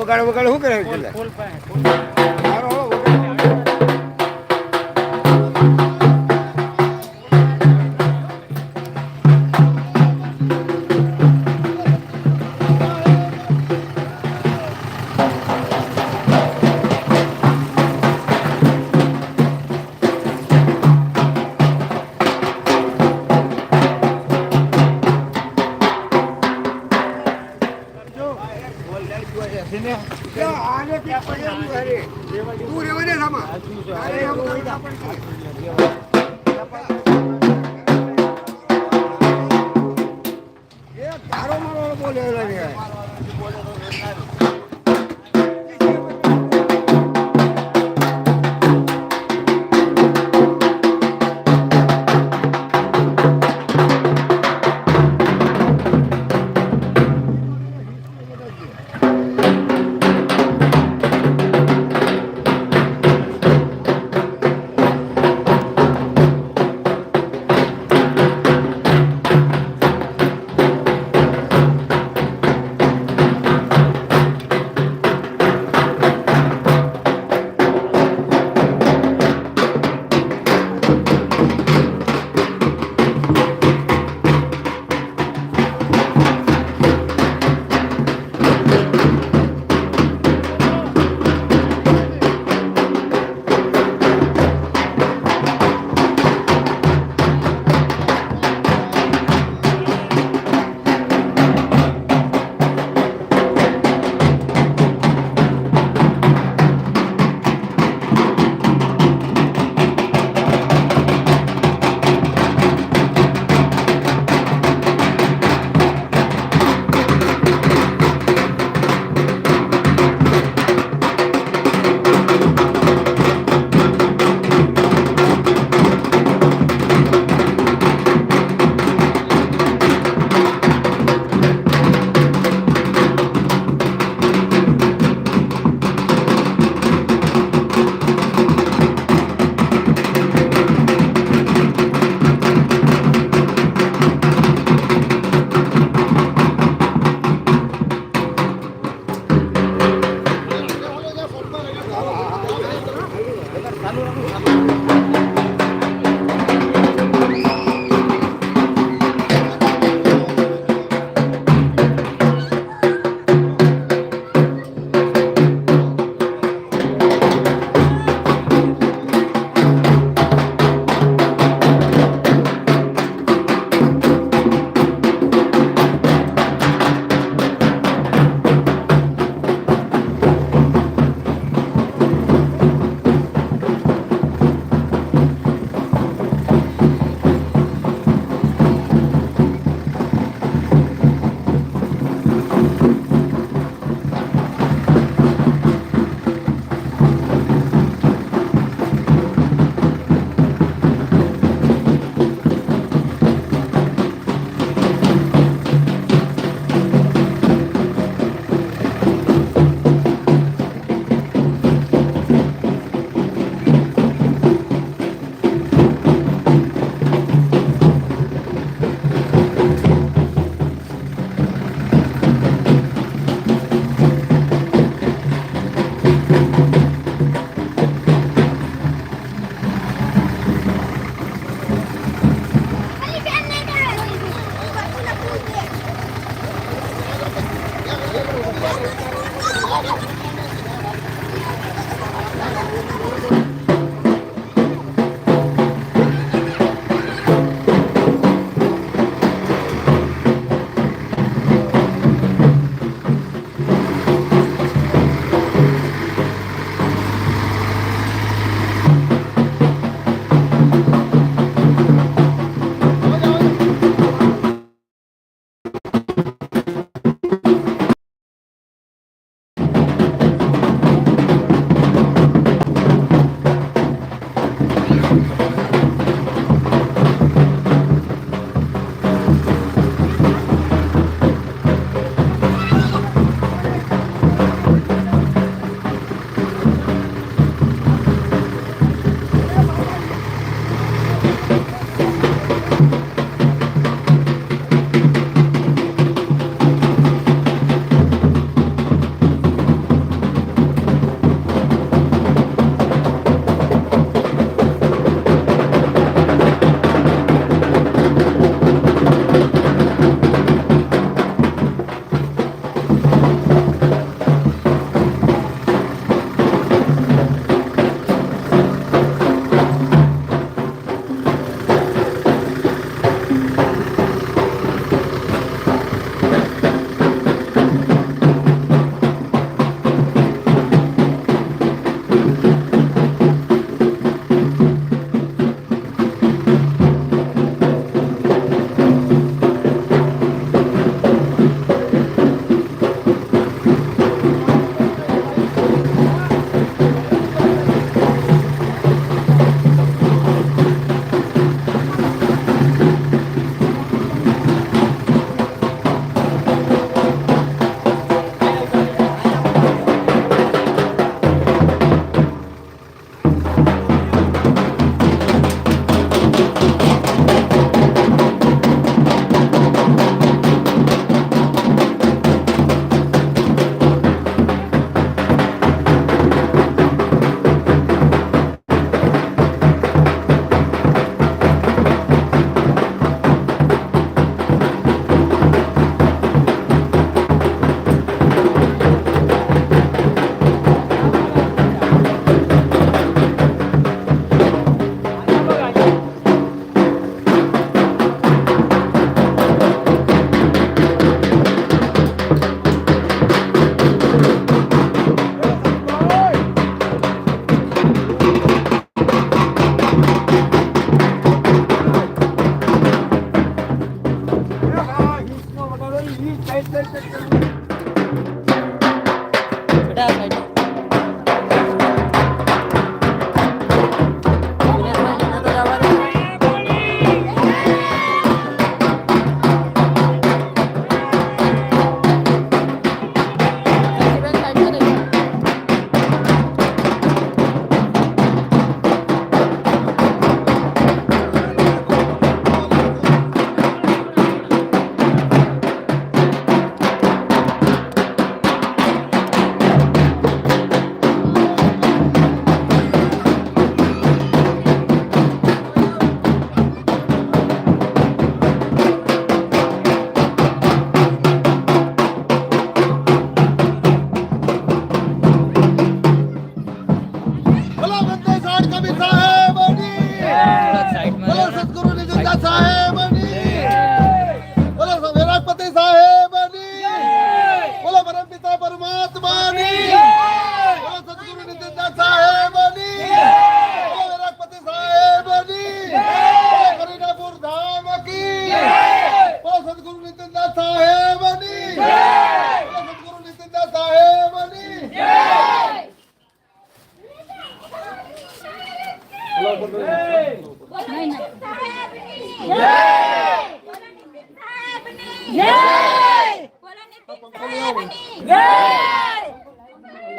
વગાડ વગાડ શું કરે છે મારો વગાડ આને ત્યાં પડ્યા અરે તું રેવા દે સામા અરે એ તારો મારો બોલેલો છે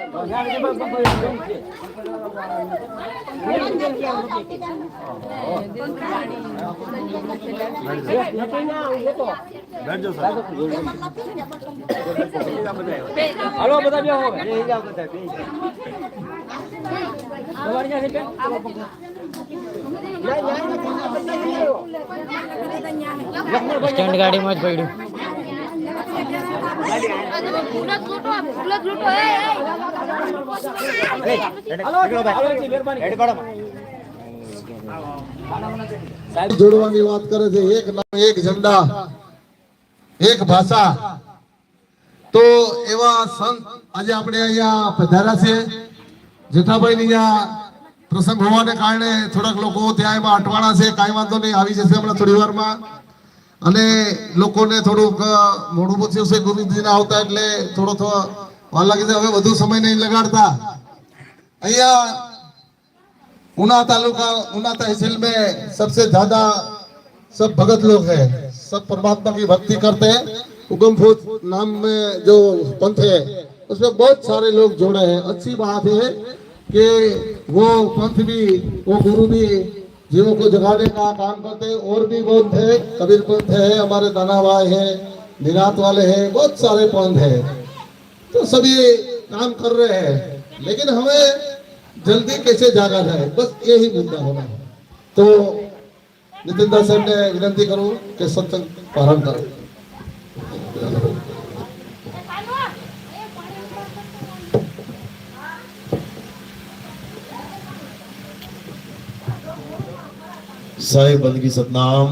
હાલો બધા બે હવે તમારી પાસે બેન સ્ટેન્ડ ગાડીમાં જ પડ્યું જોડવાની વાત કરે છે એક નામ એક ઝંડા એક ભાષા તો એવા સંત આજે આપણે અહીંયા પધાર્યા છે જેઠાભાઈ ની અહીંયા પ્રસંગ હોવાને કારણે થોડાક લોકો ત્યાં એમાં અટવાણા છે કાંઈ વાંધો નહીં આવી જશે હમણાં થોડી વારમાં અને લોકોને થોડુંક મોડું પૂછ્યું છે ગુરુજીના આવતા એટલે થોડો વાર લાગે છે હવે વધુ સમય નહીં લગાડતા અહીંયા ऊना तालुका ऊना तहसील में सबसे ज्यादा सब भगत लोग हैं सब परमात्मा की भक्ति करते हैं उगम फूट नाम में जो पंथ है उसमें बहुत सारे लोग जुड़े हैं अच्छी बात है कि वो पंथ भी वो गुरु भी जीवों को जगाने का काम करते हैं और भी पंथ है कबीर पंथ है हमारे दानाभाई है निरात वाले हैं बहुत सारे पंथ है तो सभी काम कर रहे हैं लेकिन हमें जल्दी कैसे जागा जाए बस यही मुद्दा होना है तो नितिन दास साहब ने विनती करूं कि सत्संग प्रारंभ करें साहिब बंदगी सतनाम।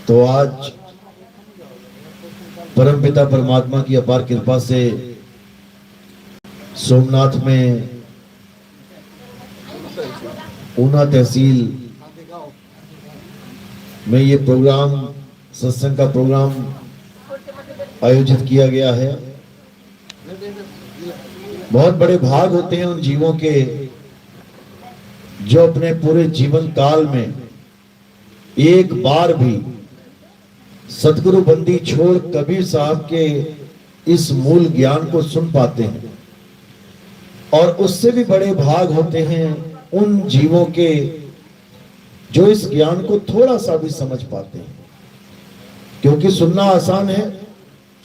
तो आज परमपिता परमात्मा की अपार कृपा से सोमनाथ में ऊना तहसील में ये प्रोग्राम सत्संग का प्रोग्राम आयोजित किया गया है। बहुत बड़े भाग होते हैं उन जीवों के जो अपने पूरे जीवन काल में एक बार भी सतगुरु बंदी छोड़ कबीर साहब के इस मूल ज्ञान को सुन पाते हैं और उससे भी बड़े भाग होते हैं उन जीवों के जो इस ज्ञान को थोड़ा सा भी समझ पाते हैं। क्योंकि सुनना आसान है,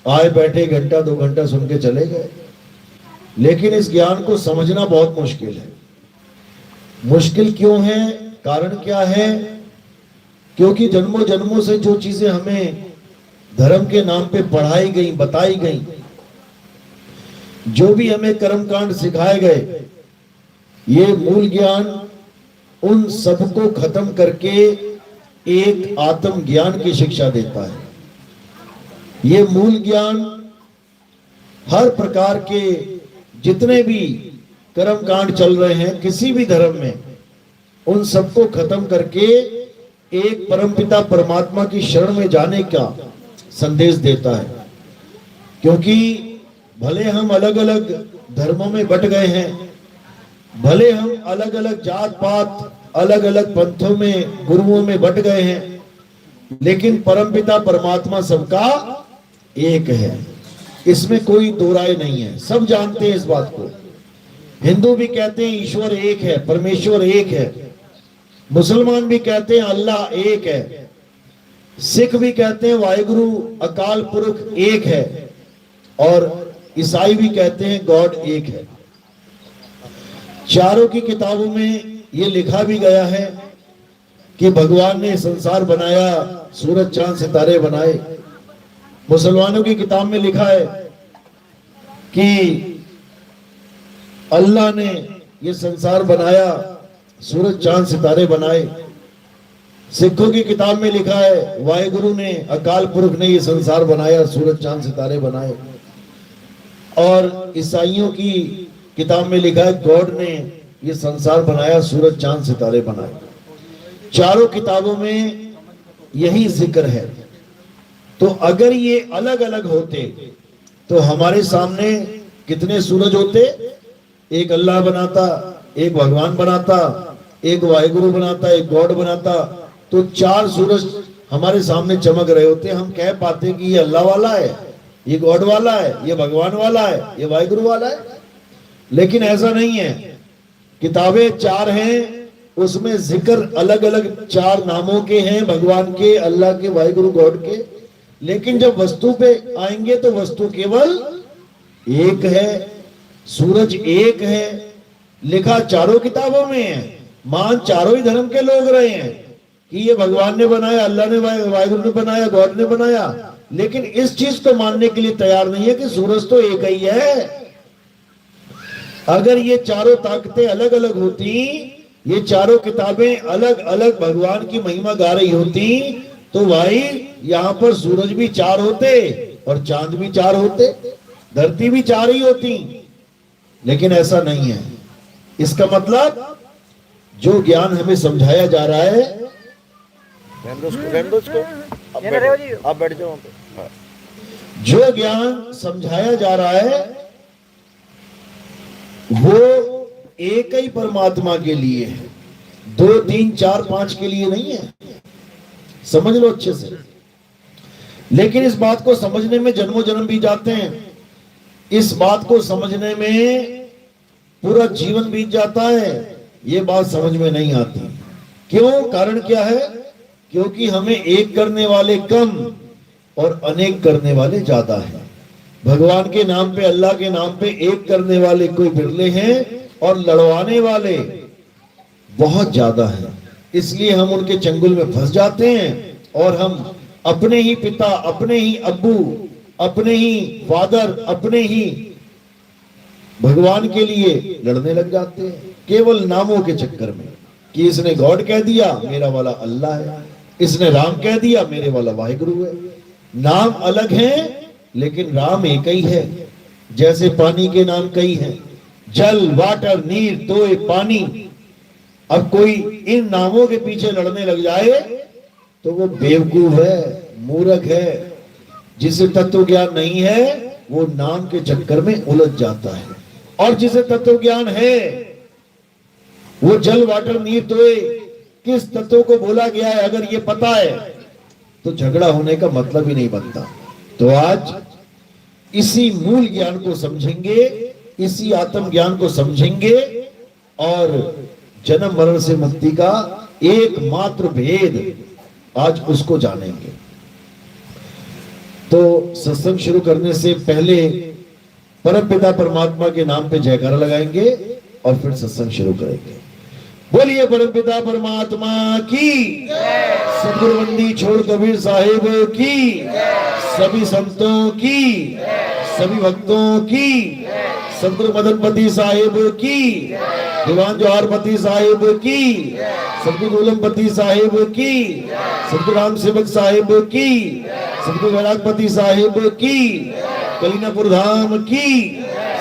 आए बैठे घंटा 2 घंटा सुन के चले गए, लेकिन इस ज्ञान को समझना बहुत मुश्किल है। मुश्किल क्यों है, कारण क्या है? क्योंकि जन्मों जन्मों से जो चीजें हमें धर्म के नाम पे पढ़ाई गई बताई गई, जो भी हमें कर्मकांड सिखाए गए, ये मूल ज्ञान उन सबको खत्म करके एक आत्म ज्ञान की शिक्षा देता है। ये मूल ज्ञान हर प्रकार के जितने भी कर्मकांड चल रहे हैं किसी भी धर्म में, उन सबको खत्म करके एक परमपिता परमात्मा की शरण में जाने का संदेश देता है। क्योंकि भले हम अलग अलग धर्मों में बट गए हैं, भले हम अलग अलग जात पात अलग अलग पंथों में गुरुओं में बट गए हैं, लेकिन परमपिता परमात्मा सबका एक है, इसमें कोई दो राय नहीं है। सब जानते हैं इस बात को। हिंदू भी कहते हैं ईश्वर एक है, परमेश्वर एक है, मुसलमान भी कहते हैं अल्लाह एक है, सिख भी कहते हैं वाहिगुरु अकाल पुरख एक है, और ईसाई भी कहते हैं गॉड एक है। चारों की किताबों में ये लिखा भी गया है कि भगवान ने संसार बनाया, सूरज चांद सितारे बनाए। मुसलमानों की किताब में लिखा है कि अल्लाह ने ये संसार बनाया, सूरज चांद सितारे बनाए। सिखों की किताब में लिखा है वाहिगुरु ने अकाल पुरख ने ये संसार बनाया, सूरज चांद सितारे बनाए। और ईसाइयों की किताब में लिखा है गॉड ने ये संसार बनाया, सूरज चांद सितारे बनाए। चारों किताबों में यही जिक्र है। तो अगर ये अलग अलग होते तो हमारे सामने कितने सूरज होते? एक अल्लाह बनाता, एक भगवान बनाता, एक वाहिगुरु बनाता, एक गॉड बनाता, तो 4 सूरज हमारे सामने चमक रहे होते। हम कह पाते कि ये अल्लाह वाला है, ये गॉड वाला है, ये भगवान वाला है, ये वाहिगुरु वाला है। लेकिन ऐसा नहीं है। किताबें 4 हैं, उसमें जिक्र अलग अलग 4 नामों के हैं, भगवान के, अल्लाह के, वाहिगुरु गॉड के। लेकिन जब वस्तु पे आएंगे तो वस्तु केवल एक है, सूरज एक है। लिखा चारों किताबों में है, मान चारों ही धर्म के लोग रहे हैं कि ये भगवान ने बनाया, अल्लाह ने, वाहिगुरु ने बनाया, गॉड ने बनाया। लेकिन इस चीज को मानने के लिए तैयार नहीं है कि सूरज तो एक ही है। अगर ये चारों ताकतें अलग अलग होती, ये चारों किताबें अलग अलग भगवान की महिमा गा रही होती, तो भाई यहां पर सूरज भी 4 होते और चांद भी 4 होते, धरती भी 4 ही होती। लेकिन ऐसा नहीं है। इसका मतलब जो ज्ञान हमें समझाया जा रहा है, आप बैठ जाओ। जो ज्ञान समझाया जा रहा है वो एक ही परमात्मा के लिए है, 2 3 4 5 के लिए नहीं है। समझ लो अच्छे से। लेकिन इस बात को समझने में जन्मों जन्म भी जाते हैं, इस बात को समझने में पूरा जीवन बीत जाता है। ये बात समझ में नहीं आती। क्यों? कारण क्या है? क्योंकि हमें एक करने वाले कम और अनेक करने वाले ज्यादा हैं। भगवान के नाम पे, अल्लाह के नाम पे एक करने वाले कोई बिरले हैं और लड़वाने वाले बहुत ज्यादा हैं। इसलिए हम उनके चंगुल में फंस जाते हैं और हम अपने ही पिता, अपने ही अब्बू, अपने ही फादर, अपने ही भगवान के लिए लड़ने लग जाते हैं, केवल नामों के चक्कर में कि इसने गॉड कह दिया, मेरा वाला अल्लाह है, इसने राम कह दिया, मेरे वाला वाहिगुरु है। नाम अलग हैं लेकिन राम एक ही है। जैसे पानी के नाम कई हैं, जल, वाटर, नीर, तोय, पानी। अब कोई इन नामों के पीछे लड़ने लग जाए तो वो बेवकूफ है, मूर्ख है। जिसे तत्व ज्ञान नहीं है वो नाम के चक्कर में उलझ जाता है, और जिसे तत्व ज्ञान है वो जल, वाटर, नीर, तोय किस तत्व को बोला गया है अगर ये पता है तो झगड़ा होने का मतलब ही नहीं बनता। तो आज इसी मूल ज्ञान को समझेंगे, इसी आत्म ज्ञान को समझेंगे और जन्म मरण से मुक्ति का एकमात्र भेद आज उसको जानेंगे। तो सत्संग शुरू करने से पहले परमपिता परमात्मा के नाम पे जयकारा लगाएंगे और फिर सत्संग शुरू करेंगे। बोलिए परमपिता परमात्मा की, सतगुरु बंदी छोड़ कबीर साहिब की, सभी संतों की, सभी भक्तों की, सतगुरु मदनपति साहिब की, दीवान जवाहरपति साहिब की, सतगुरु गोलमपति साहिब की, सतगुरु राम सेवक साहिब की, सतगुरु वैरागपति साहिब की, कलीनापुर धाम की,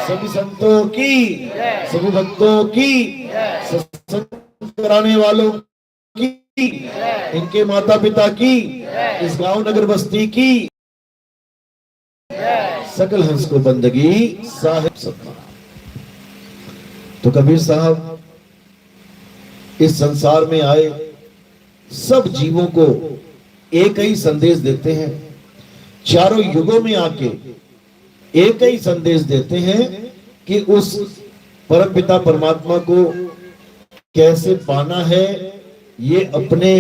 सभी संतों की, सभी भक्तों की, सत्संग कराने वालों की, इनके माता पिता की, इस गांव नगर बस्ती की, सकल हंस को बंदगी साहिब सत्ता। तो कबीर साहब इस संसार में आए सब जीवों को एक ही संदेश देते हैं, चारों युगों में आके एक ही संदेश देते हैं कि उस परमपिता परमात्मा को कैसे पाना है। ये अपने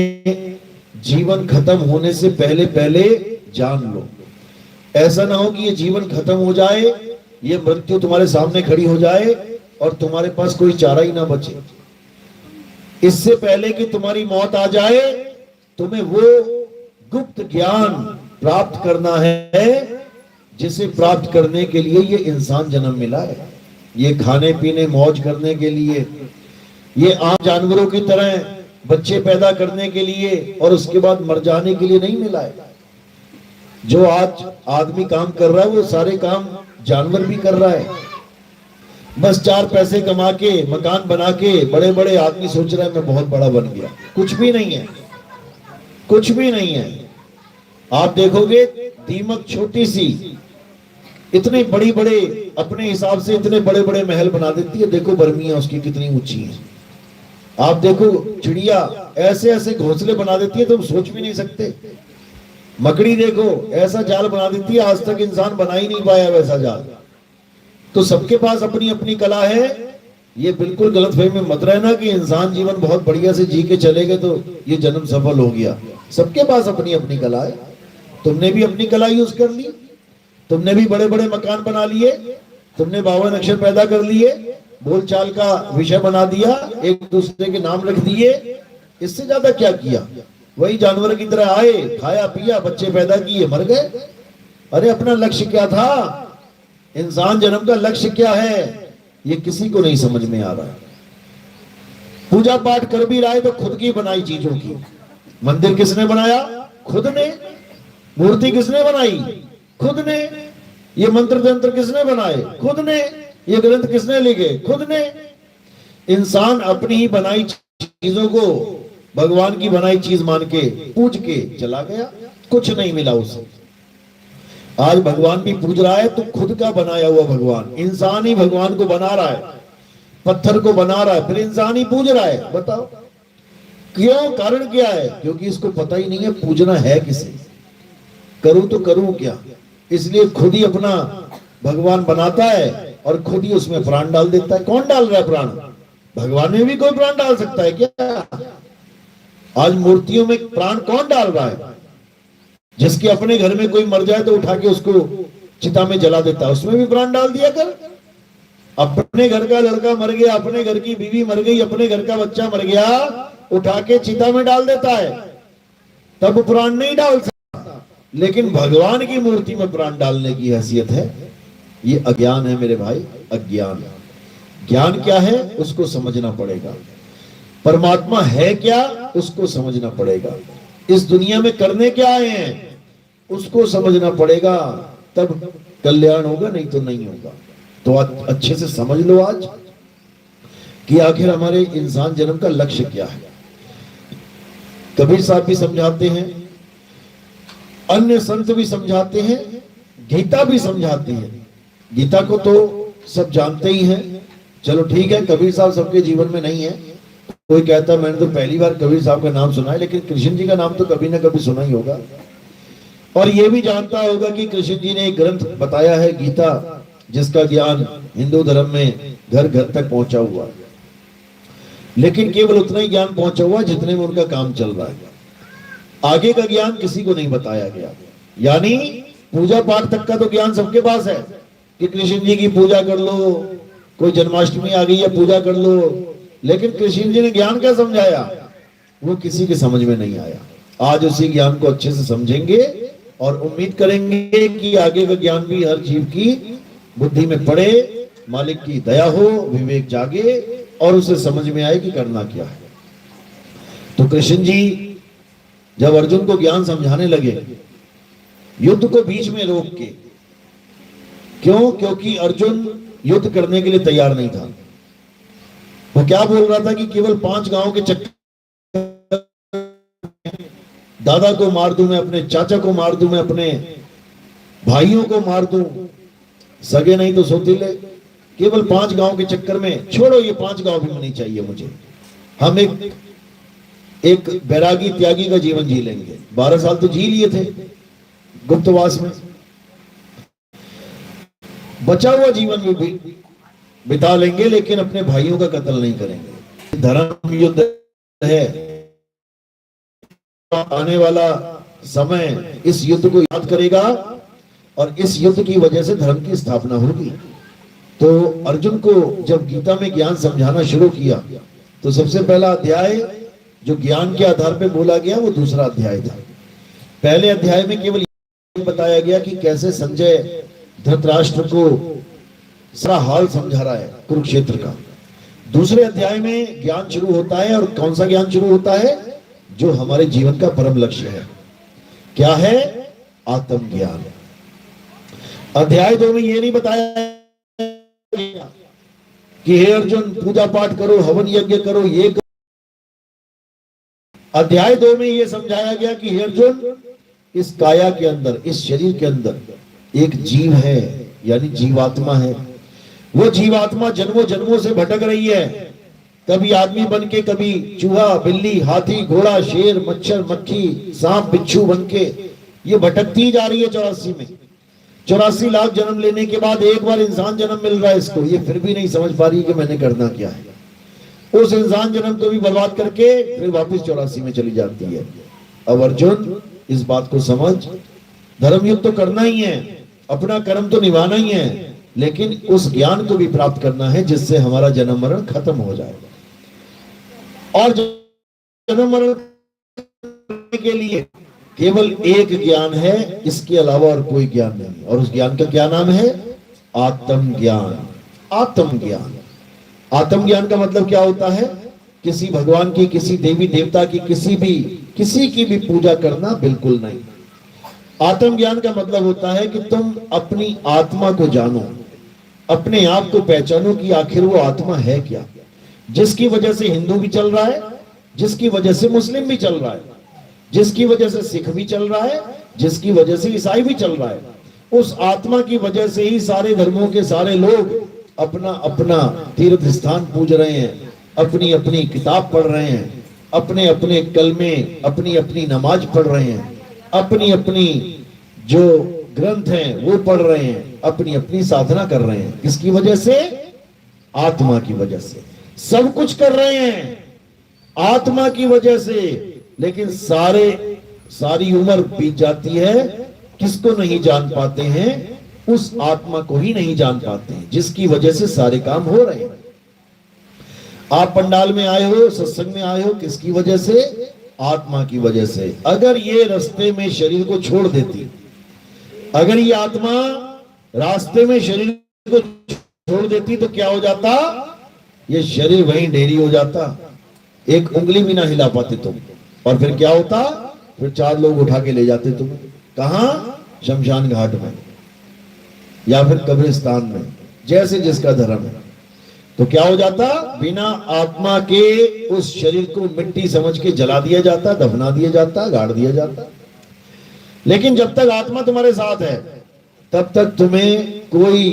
जीवन खत्म होने से पहले पहले जान लो। ऐसा ना हो कि ये जीवन खत्म हो जाए, ये मृत्यु तुम्हारे सामने खड़ी हो जाए और तुम्हारे पास कोई चारा ही ना बचे। इससे पहले कि तुम्हारी मौत आ जाए, तुम्हें वो गुप्त ज्ञान प्राप्त करना है जिसे प्राप्त करने के लिए ये इंसान जन्म मिला है। ये खाने पीने मौज करने के लिए, ये आम जानवरों की तरह बच्चे पैदा करने के लिए और उसके बाद मर जाने के लिए नहीं मिला है। जो आज आदमी काम कर रहा है वो सारे काम जानवर भी कर रहा है। बस 4 पैसे कमा के, मकान बना के बड़े बड़े आदमी सोच रहा है मैं बहुत बड़ा बन गया। कुछ भी नहीं है, कुछ भी नहीं है। आप देखोगे दीमक छोटी सी इतने बड़ी बड़े अपने हिसाब से इतने बड़े बड़े महल बना देती है। देखो बर्मियां उसकी कितनी ऊंची है। आप देखो चिड़िया ऐसे ऐसे घोंसले बना देती है, तुम सोच भी नहीं सकते। मकड़ी देखो ऐसा जाल बना देती है, आज तक इंसान बना ही नहीं पाया वैसा जाल। तो सबके पास अपनी अपनी कला है। ये बिल्कुल गलतफहमी में मत रहना कि इंसान जीवन बहुत बढ़िया से जी के चलेगा तो ये जन्म सफल हो गया। सबके पास अपनी अपनी कला है। तुमने भी अपनी कला यूज कर ली, तुमने भी बड़े बड़े मकान बना लिए, तुमने 52 अक्षर पैदा कर लिए, बोलचाल का विषय बना दिया, एक दूसरे के नाम रख दिए। इससे ज्यादा क्या किया? वही जानवर की तरह आए, खाया पिया, बच्चे पैदा किए, मर गए। अरे अपना लक्ष्य क्या था? इंसान जन्म का लक्ष्य क्या है? ये किसी को नहीं समझ में आ रहा है। पूजा पाठ कर भी रहा है तो खुद की बनाई चीजों की। मंदिर किसने बनाया? खुद ने। मूर्ति किसने बनाई? खुद ने। ये मंत्र तंत्र किसने बनाए? खुद ने। ये ग्रंथ किसने लिखे? खुद ने। इंसान अपनी ही बनाई चीजों को भगवान की बनाई चीज मान के पूज के चला गया, कुछ नहीं मिला उसे। आज भगवान भी पूज रहा है तो खुद का बनाया हुआ भगवान। इंसान ही भगवान को बना रहा है, पत्थर को बना रहा है, फिर इंसान ही पूज रहा है। बताओ क्यों? कारण क्या है? क्योंकि इसको पता ही नहीं है पूजना है किसे, करूं तो करूं क्या। इसलिए खुद ही अपना भगवान बनाता है और खुद ही उसमें प्राण डाल देता है। कौन डाल रहा है प्राण? भगवान में भी कोई प्राण डाल सकता है क्या? आज मूर्तियों में प्राण कौन डाल रहा है? जिसके अपने घर में कोई मर जाए तो उठा के उसको चिता में जला देता है, उसमें भी प्राण डाल दिया कर। अपने घर का लड़का मर गया, अपने घर की बीवी मर गई, अपने घर का बच्चा मर गया, उठा के चिता में डाल देता है, तब प्राण नहीं डाल सकता। लेकिन भगवान की मूर्ति में प्राण डालने की हैसियत है। ये अज्ञान है मेरे भाई, अज्ञान। ज्ञान क्या है उसको समझना पड़ेगा। परमात्मा है क्या उसको समझना पड़ेगा। इस दुनिया में करने क्या आए हैं उसको समझना पड़ेगा, तब कल्याण होगा, नहीं तो नहीं होगा। तो अच्छे से समझ लो आज कि आखिर हमारे इंसान जन्म का लक्ष्य क्या है। कबीर साहब भी समझाते हैं, अन्य संत भी समझाते हैं, गीता भी समझाती है। गीता को तो सब जानते ही हैं, चलो ठीक है, कबीर साहब सबके जीवन में नहीं है। कोई कहता है मैंने तो पहली बार कबीर साहब का नाम सुना है, लेकिन कृष्ण जी का नाम तो कभी ना कभी सुना ही होगा। और ये भी जानता होगा कि कृष्ण जी ने एक ग्रंथ बताया है गीता, जिसका ज्ञान हिंदू धर्म में घर घर तक पहुंचा हुआ है। लेकिन केवल उतना ही ज्ञान पहुंचा हुआ जितने में उनका काम चल रहा है। आगे का ज्ञान किसी को नहीं बताया गया। यानी पूजा पाठ तक का तो ज्ञान सबके पास है कि कृष्ण जी की पूजा कर लो, कोई जन्माष्टमी आ गई है पूजा कर लो। लेकिन कृष्ण जी ने ज्ञान क्या समझाया वो किसी के समझ में नहीं आया। आज उसी ज्ञान को अच्छे से समझेंगे और उम्मीद करेंगे कि आगे का ज्ञान भी हर जीव की बुद्धि में पड़े, मालिक की दया हो, विवेक जागे और उसे समझ में आए कि करना क्या है। तो कृष्ण जी जब अर्जुन को ज्ञान समझाने लगे, युद्ध को बीच में रोक के, क्यों? क्योंकि अर्जुन युद्ध करने के लिए तैयार नहीं था। वो क्या बोल रहा था कि केवल 5 गांव के चक्कर, दादा को मार दूं मैं, अपने चाचा को मार दूं मैं, अपने भाइयों को मार दूं, सगे नहीं तो सौतीले, केवल 5 गांव के चक्कर में, छोड़ो ये 5 गांव भी नहीं चाहिए मुझे। हम एक बैरागी त्यागी का जीवन जी लेंगे। 12 साल तो जी लिए थे गुप्तवास में, बचा हुआ जीवन भी बिता लेंगे, लेकिन अपने भाइयों का कत्ल नहीं करेंगे। धर्म युद्ध है, आने वाला समय इस युद्ध को याद करेगा और इस युद्ध की वजह से धर्म की स्थापना होगी। तो अर्जुन को जब गीता में ज्ञान समझाना शुरू किया तो सबसे पहला अध्याय जो ज्ञान के आधार पर बोला गया वो दूसरा अध्याय था। पहले अध्याय में केवल बताया गया कि कैसे संजय धृतराष्ट्र को सारा हाल समझा रहा है कुरुक्षेत्र का। दूसरे अध्याय में ज्ञान शुरू होता है, और कौन सा ज्ञान शुरू होता है? जो हमारे जीवन का परम लक्ष्य है। क्या है? आत्मज्ञान। अध्याय 2 में ये नहीं बताया कि हे अर्जुन पूजा पाठ करो, हवन यज्ञ करो, ये करो। अध्याय 2 में ये समझाया गया कि हे अर्जुन, इस काया के अंदर, इस शरीर के अंदर एक जीव है, यानी जीवात्मा है। वो जीवात्मा जन्मों जन्मों से भटक रही है, कभी आदमी बन के, कभी चूहा, बिल्ली, हाथी, घोड़ा, शेर, मच्छर, मक्खी, सांप, बिच्छू बन के ये भटकती जा रही है 84 में। 84 लाख जन्म लेने के बाद एक बार इंसान जन्म मिल रहा है इसको, ये फिर भी नहीं समझ पा रही कि मैंने करना क्या है। उस इंसान जन्म को भी बर्बाद करके फिर वापस 84 में चली जाती है। अब अर्जुन इस बात को समझ, धर्म युद्ध तो करना ही है, अपना कर्म तो निभाना ही है, लेकिन उस ज्ञान को भी प्राप्त करना है जिससे हमारा जन्म मरण खत्म हो जाएगा। और जन्म मरण के लिए केवल एक ज्ञान है, इसके अलावा और कोई ज्ञान नहीं। और उस ज्ञान का क्या नाम है? आत्मज्ञान। आत्मज्ञान, आत्मज्ञान का मतलब क्या होता है? किसी भगवान की, किसी देवी देवता की, किसी की भी पूजा करना बिल्कुल नहीं। आत्मज्ञान का मतलब होता है कि तुम अपनी आत्मा को जानो, अपने आप को पहचानो कि आखिर वो आत्मा है क्या, जिसकी वजह से हिंदू भी चल रहा है, जिसकी वजह से मुस्लिम भी चल रहा है, जिसकी वजह से सिख भी चल रहा है, जिसकी वजह से ईसाई भी चल रहा है। उस आत्मा की वजह से ही सारे धर्मों के सारे लोग अपना अपना तीर्थ स्थान पूज रहे हैं, अपनी अपनी किताब पढ़ रहे हैं, अपने अपने कलमे, अपनी अपनी नमाज पढ़ रहे हैं, अपनी अपनी जो ग्रंथ हैं वो पढ़ रहे हैं, अपनी अपनी साधना कर रहे हैं। किसकी वजह से? आत्मा की वजह से। सब कुछ कर रहे हैं आत्मा की वजह से, लेकिन सारी उम्र बीत जाती है, किसको नहीं जान पाते हैं? उस आत्मा को ही नहीं जान पाते हैं जिसकी वजह से सारे काम हो रहे हैं। आप पंडाल में आए हो, सत्संग में आए हो, किसकी वजह से? आत्मा की वजह से। अगर ये रास्ते में शरीर को छोड़ देती, अगर ये आत्मा रास्ते में शरीर को छोड़ देती तो क्या हो जाता? ये शरीर वहीं ढेरी हो जाता, एक उंगली भी ना हिला पाते तुम। और फिर क्या होता? फिर 4 लोग उठा के ले जाते तुम। कहां? शमशान घाट में या फिर कब्रिस्तान में, जैसे जिसका धर्म है। तो क्या हो जाता? बिना आत्मा के उस शरीर को मिट्टी समझ के जला दिया जाता, दफना दिया जाता, गाड़ दिया जाता। लेकिन जब तक आत्मा तुम्हारे साथ है तब तक तुम्हें कोई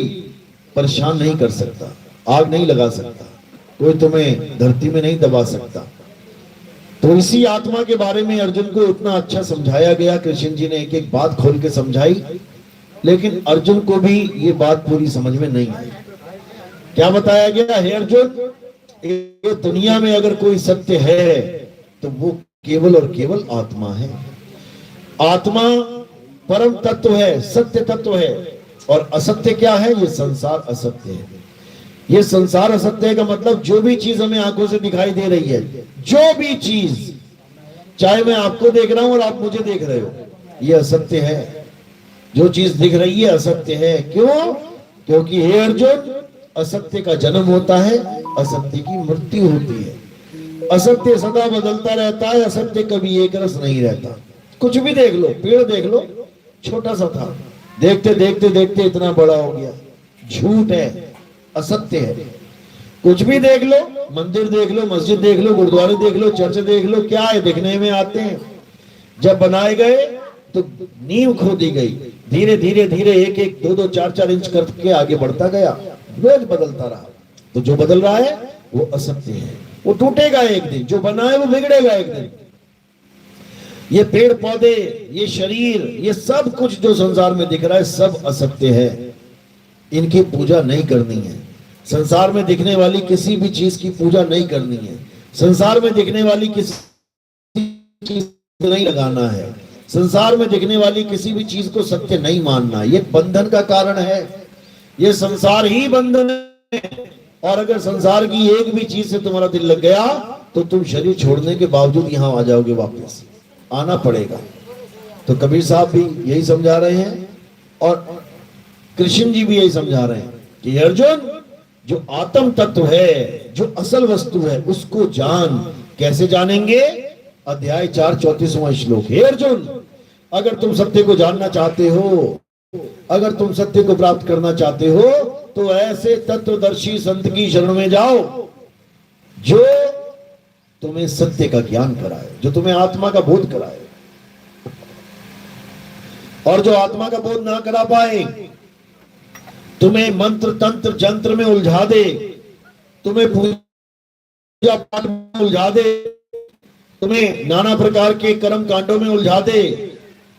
परेशान नहीं कर सकता, आग नहीं लगा सकता, कोई तुम्हें धरती में नहीं दबा सकता। तो इसी आत्मा के बारे में अर्जुन को इतना अच्छा समझाया गया। कृष्ण जी ने एक एक बात खोल के समझाई, लेकिन अर्जुन को भी ये बात पूरी समझ में नहीं आई। क्या बताया गया? हे अर्जुन, ये दुनिया में अगर कोई सत्य है तो वो केवल और केवल आत्मा है। आत्मा परम तत्व है, सत्य तत्व है। और असत्य क्या है? ये संसार असत्य है। ये संसार असत्य का मतलब जो भी चीज हमें आंखों से दिखाई दे रही है, जो भी चीज, चाहे मैं आपको देख रहा हूं और आप मुझे देख रहे हो, ये असत्य है। जो चीज दिख रही है असत्य है। क्यों? क्योंकि हे अर्जुन, असत्य का जन्म होता है, असत्य की मृत्यु होती है। असत्य सदा बदलता रहता है, असत्य कभी एक रस नहीं रहता। कुछ भी देख लो, पेड़ देख लो, छोटा सा था, देखते देखते देखते इतना बड़ा हो गया। झूठ है, असत्य है। कुछ भी देख लो, मंदिर देख लो, मस्जिद देख लो, गुरुद्वारे देख लो, चर्च देख लो, क्या है? दिखने में आते हैं। जब बनाए गए तो नींव खोदी गई, धीरे धीरे धीरे एक एक 2-2 4-4 इंच करके आगे बढ़ता गया, रोज बदलता रहा। तो जो बदल रहा है वो असत्य है, वो टूटेगा एक दिन। जो बना है वो बिगड़ेगा एक दिन। ये पेड़ पौधे, ये शरीर, ये सब कुछ जो संसार में दिख रहा है सब असत्य है। इनकी पूजा नहीं करनी है। संसार में दिखने वाली किसी भी चीज की पूजा नहीं करनी है। संसार में दिखने वाली किसी चीज नहीं लगाना है। संसार में दिखने वाली किसी भी चीज को सत्य नहीं मानना। ये बंधन का कारण है। ये संसार ही बंधन है। और अगर संसार की एक भी चीज से तुम्हारा दिल लग गया तो तुम शरीर छोड़ने के बावजूद यहां आ जाओगे, वापस आना पड़ेगा। तो कबीर साहब भी यही समझा रहे हैं और कृष्ण जी भी यही समझा रहे हैं कि अर्जुन, जो आत्म तत्व है, जो असल वस्तु है, उसको जान। कैसे जानेंगे? अध्याय 4 34वां श्लोक। हे अर्जुन, अगर तुम सत्य को जानना चाहते हो, अगर तुम सत्य को प्राप्त करना चाहते हो, तो ऐसे तत्वदर्शी संत की शरण में जाओ जो तुम्हें सत्य का ज्ञान कराए, जो तुम्हें आत्मा का बोध कराए। और जो आत्मा का बोध ना करा पाए, तुम्हें मंत्र तंत्र जंत्र में उलझा दे, तुम्हें पूजा पाठ में उलझा दे, तुम्हें नाना प्रकार के कर्म कांडों में उलझा दे,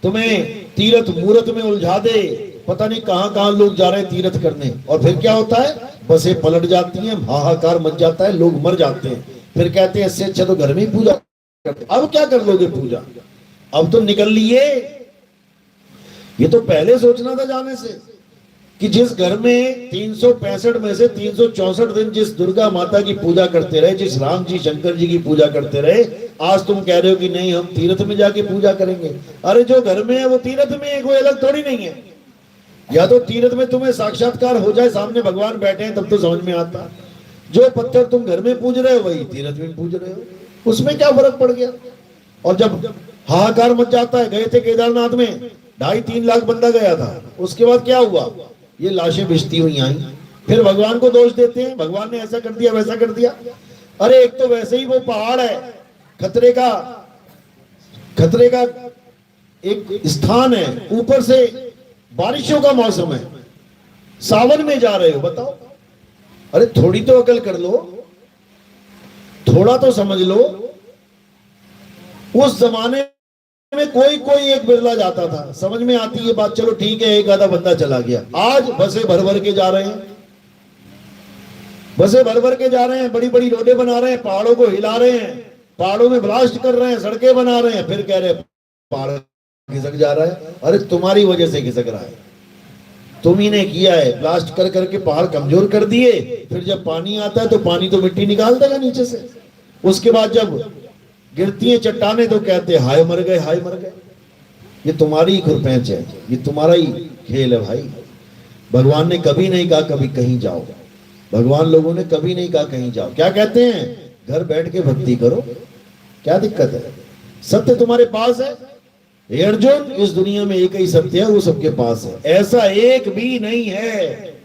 तुम्हें तीर्थ मूर्त में उलझा दे, पता नहीं कहां कहां लोग जा रहे हैं तीर्थ करने, और फिर क्या होता है, बसें पलट जाती हैं, हाहाकार मच जाता है, लोग मर जाते हैं, फिर कहते हैं इससे अच्छा तो घर में ही पूजा करते। अब क्या कर लोगे पूजा, अब तो निकल लिए। ये तो पहले सोचना था जाने से कि जिस घर में 365 में से 364 दिन जिस दुर्गा माता की पूजा करते रहे, जिस राम जी शंकर जी की पूजा करते रहे, आज तुम कह रहे हो कि नहीं हम तीर्थ में जाके पूजा करेंगे। अरे जो घर में है वो तीर्थ में है, कोई अलग थोड़ी नहीं है। या तो तीर्थ में तुम्हें साक्षात्कार हो जाए, सामने भगवान बैठे हैं, तब तो समझ में आता। जो पत्थर तुम घर में पूज रहे हो वही तीर्थ में पूज रहे हो, उसमें क्या फर्क पड़ गया। और जब हाहाकार मच जाता है, गए थे केदारनाथ में 2.5-3 लाख बंदा गया था, उसके बाद क्या हुआ, ये लाशें भिजती हुई आई, फिर भगवान को दोष देते हैं, भगवान ने ऐसा कर दिया वैसा कर दिया। अरे एक तो वैसे ही वो पहाड़ है, खतरे का एक स्थान है, ऊपर से बारिशों का मौसम है, सावन में जा रहे हो, बताओ। अरे थोड़ी तो अकल कर लो, थोड़ा तो समझ लो। उस जमाने में कोई एक बिरला जाता था, समझ में आती है बात, चलो ठीक है एक आधा बंदा चला गया। आज बसें भर भर के जा रहे हैं, बसें भर भर के जा रहे हैं, बड़ी बड़ी रोडें बना रहे हैं, पहाड़ों को हिला रहे हैं, पहाड़ों में ब्लास्ट कर रहे हैं, सड़कें बना रहे हैं, फिर कह रहे हैं पहाड़ खिसक जा रहा है। अरे तुम्हारी वजह से खिसक रहा है, तुम ही ने किया है, ब्लास्ट कर करके पहाड़ कमजोर कर दिए। फिर जब पानी आता है तो पानी तो मिट्टी निकाल देगा नीचे से, उसके बाद जब गिरती है चट्टाने तो कहते हैं हाय मर गए, हाय मर गए। ये तुम्हारी ही खुरपैंच है, ये तुम्हारा ही खेल है भाई। भगवान ने कभी नहीं कहा कभी कहीं जाओ, भगवान लोगों ने कभी नहीं कहा कहीं जाओ। क्या कहते हैं, घर बैठ के भक्ति करो, क्या दिक्कत है, सत्य तुम्हारे पास है। हे अर्जुन, इस दुनिया में एक ही सत्य है, वो सबके पास है, ऐसा एक भी नहीं है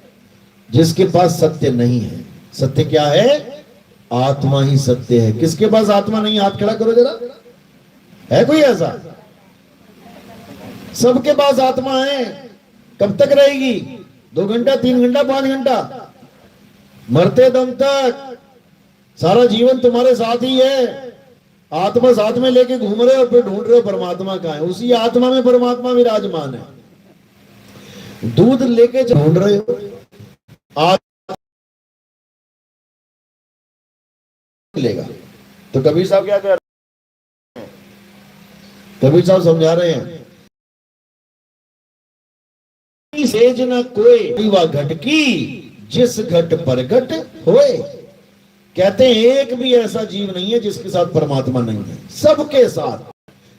जिसके पास सत्य नहीं है। सत्य क्या है, आत्मा ही सत्य है। किसके पास आत्मा नहीं, हाथ खड़ा करो जरा, है कोई ऐसा? सबके पास आत्मा है। कब तक रहेगी, 2 घंटा 3 घंटा 5 घंटा, मरते दम तक। सारा जीवन तुम्हारे साथ ही है, आत्मा साथ में लेके घूम रहे हो, फिर ढूंढ रहे हो परमात्मा कहां है। उसी आत्मा में परमात्मा विराजमान है। दूध लेके ढूंढ रहे हो, मिलेगा। तो कबीर साहब क्या कह रहे हैं, कबीर साहब समझा रहे हैं, सेज न कोई वा घट की, जिस घट पर घट होए। कहते हैं एक भी ऐसा जीव नहीं है जिसके साथ परमात्मा नहीं है, सबके साथ।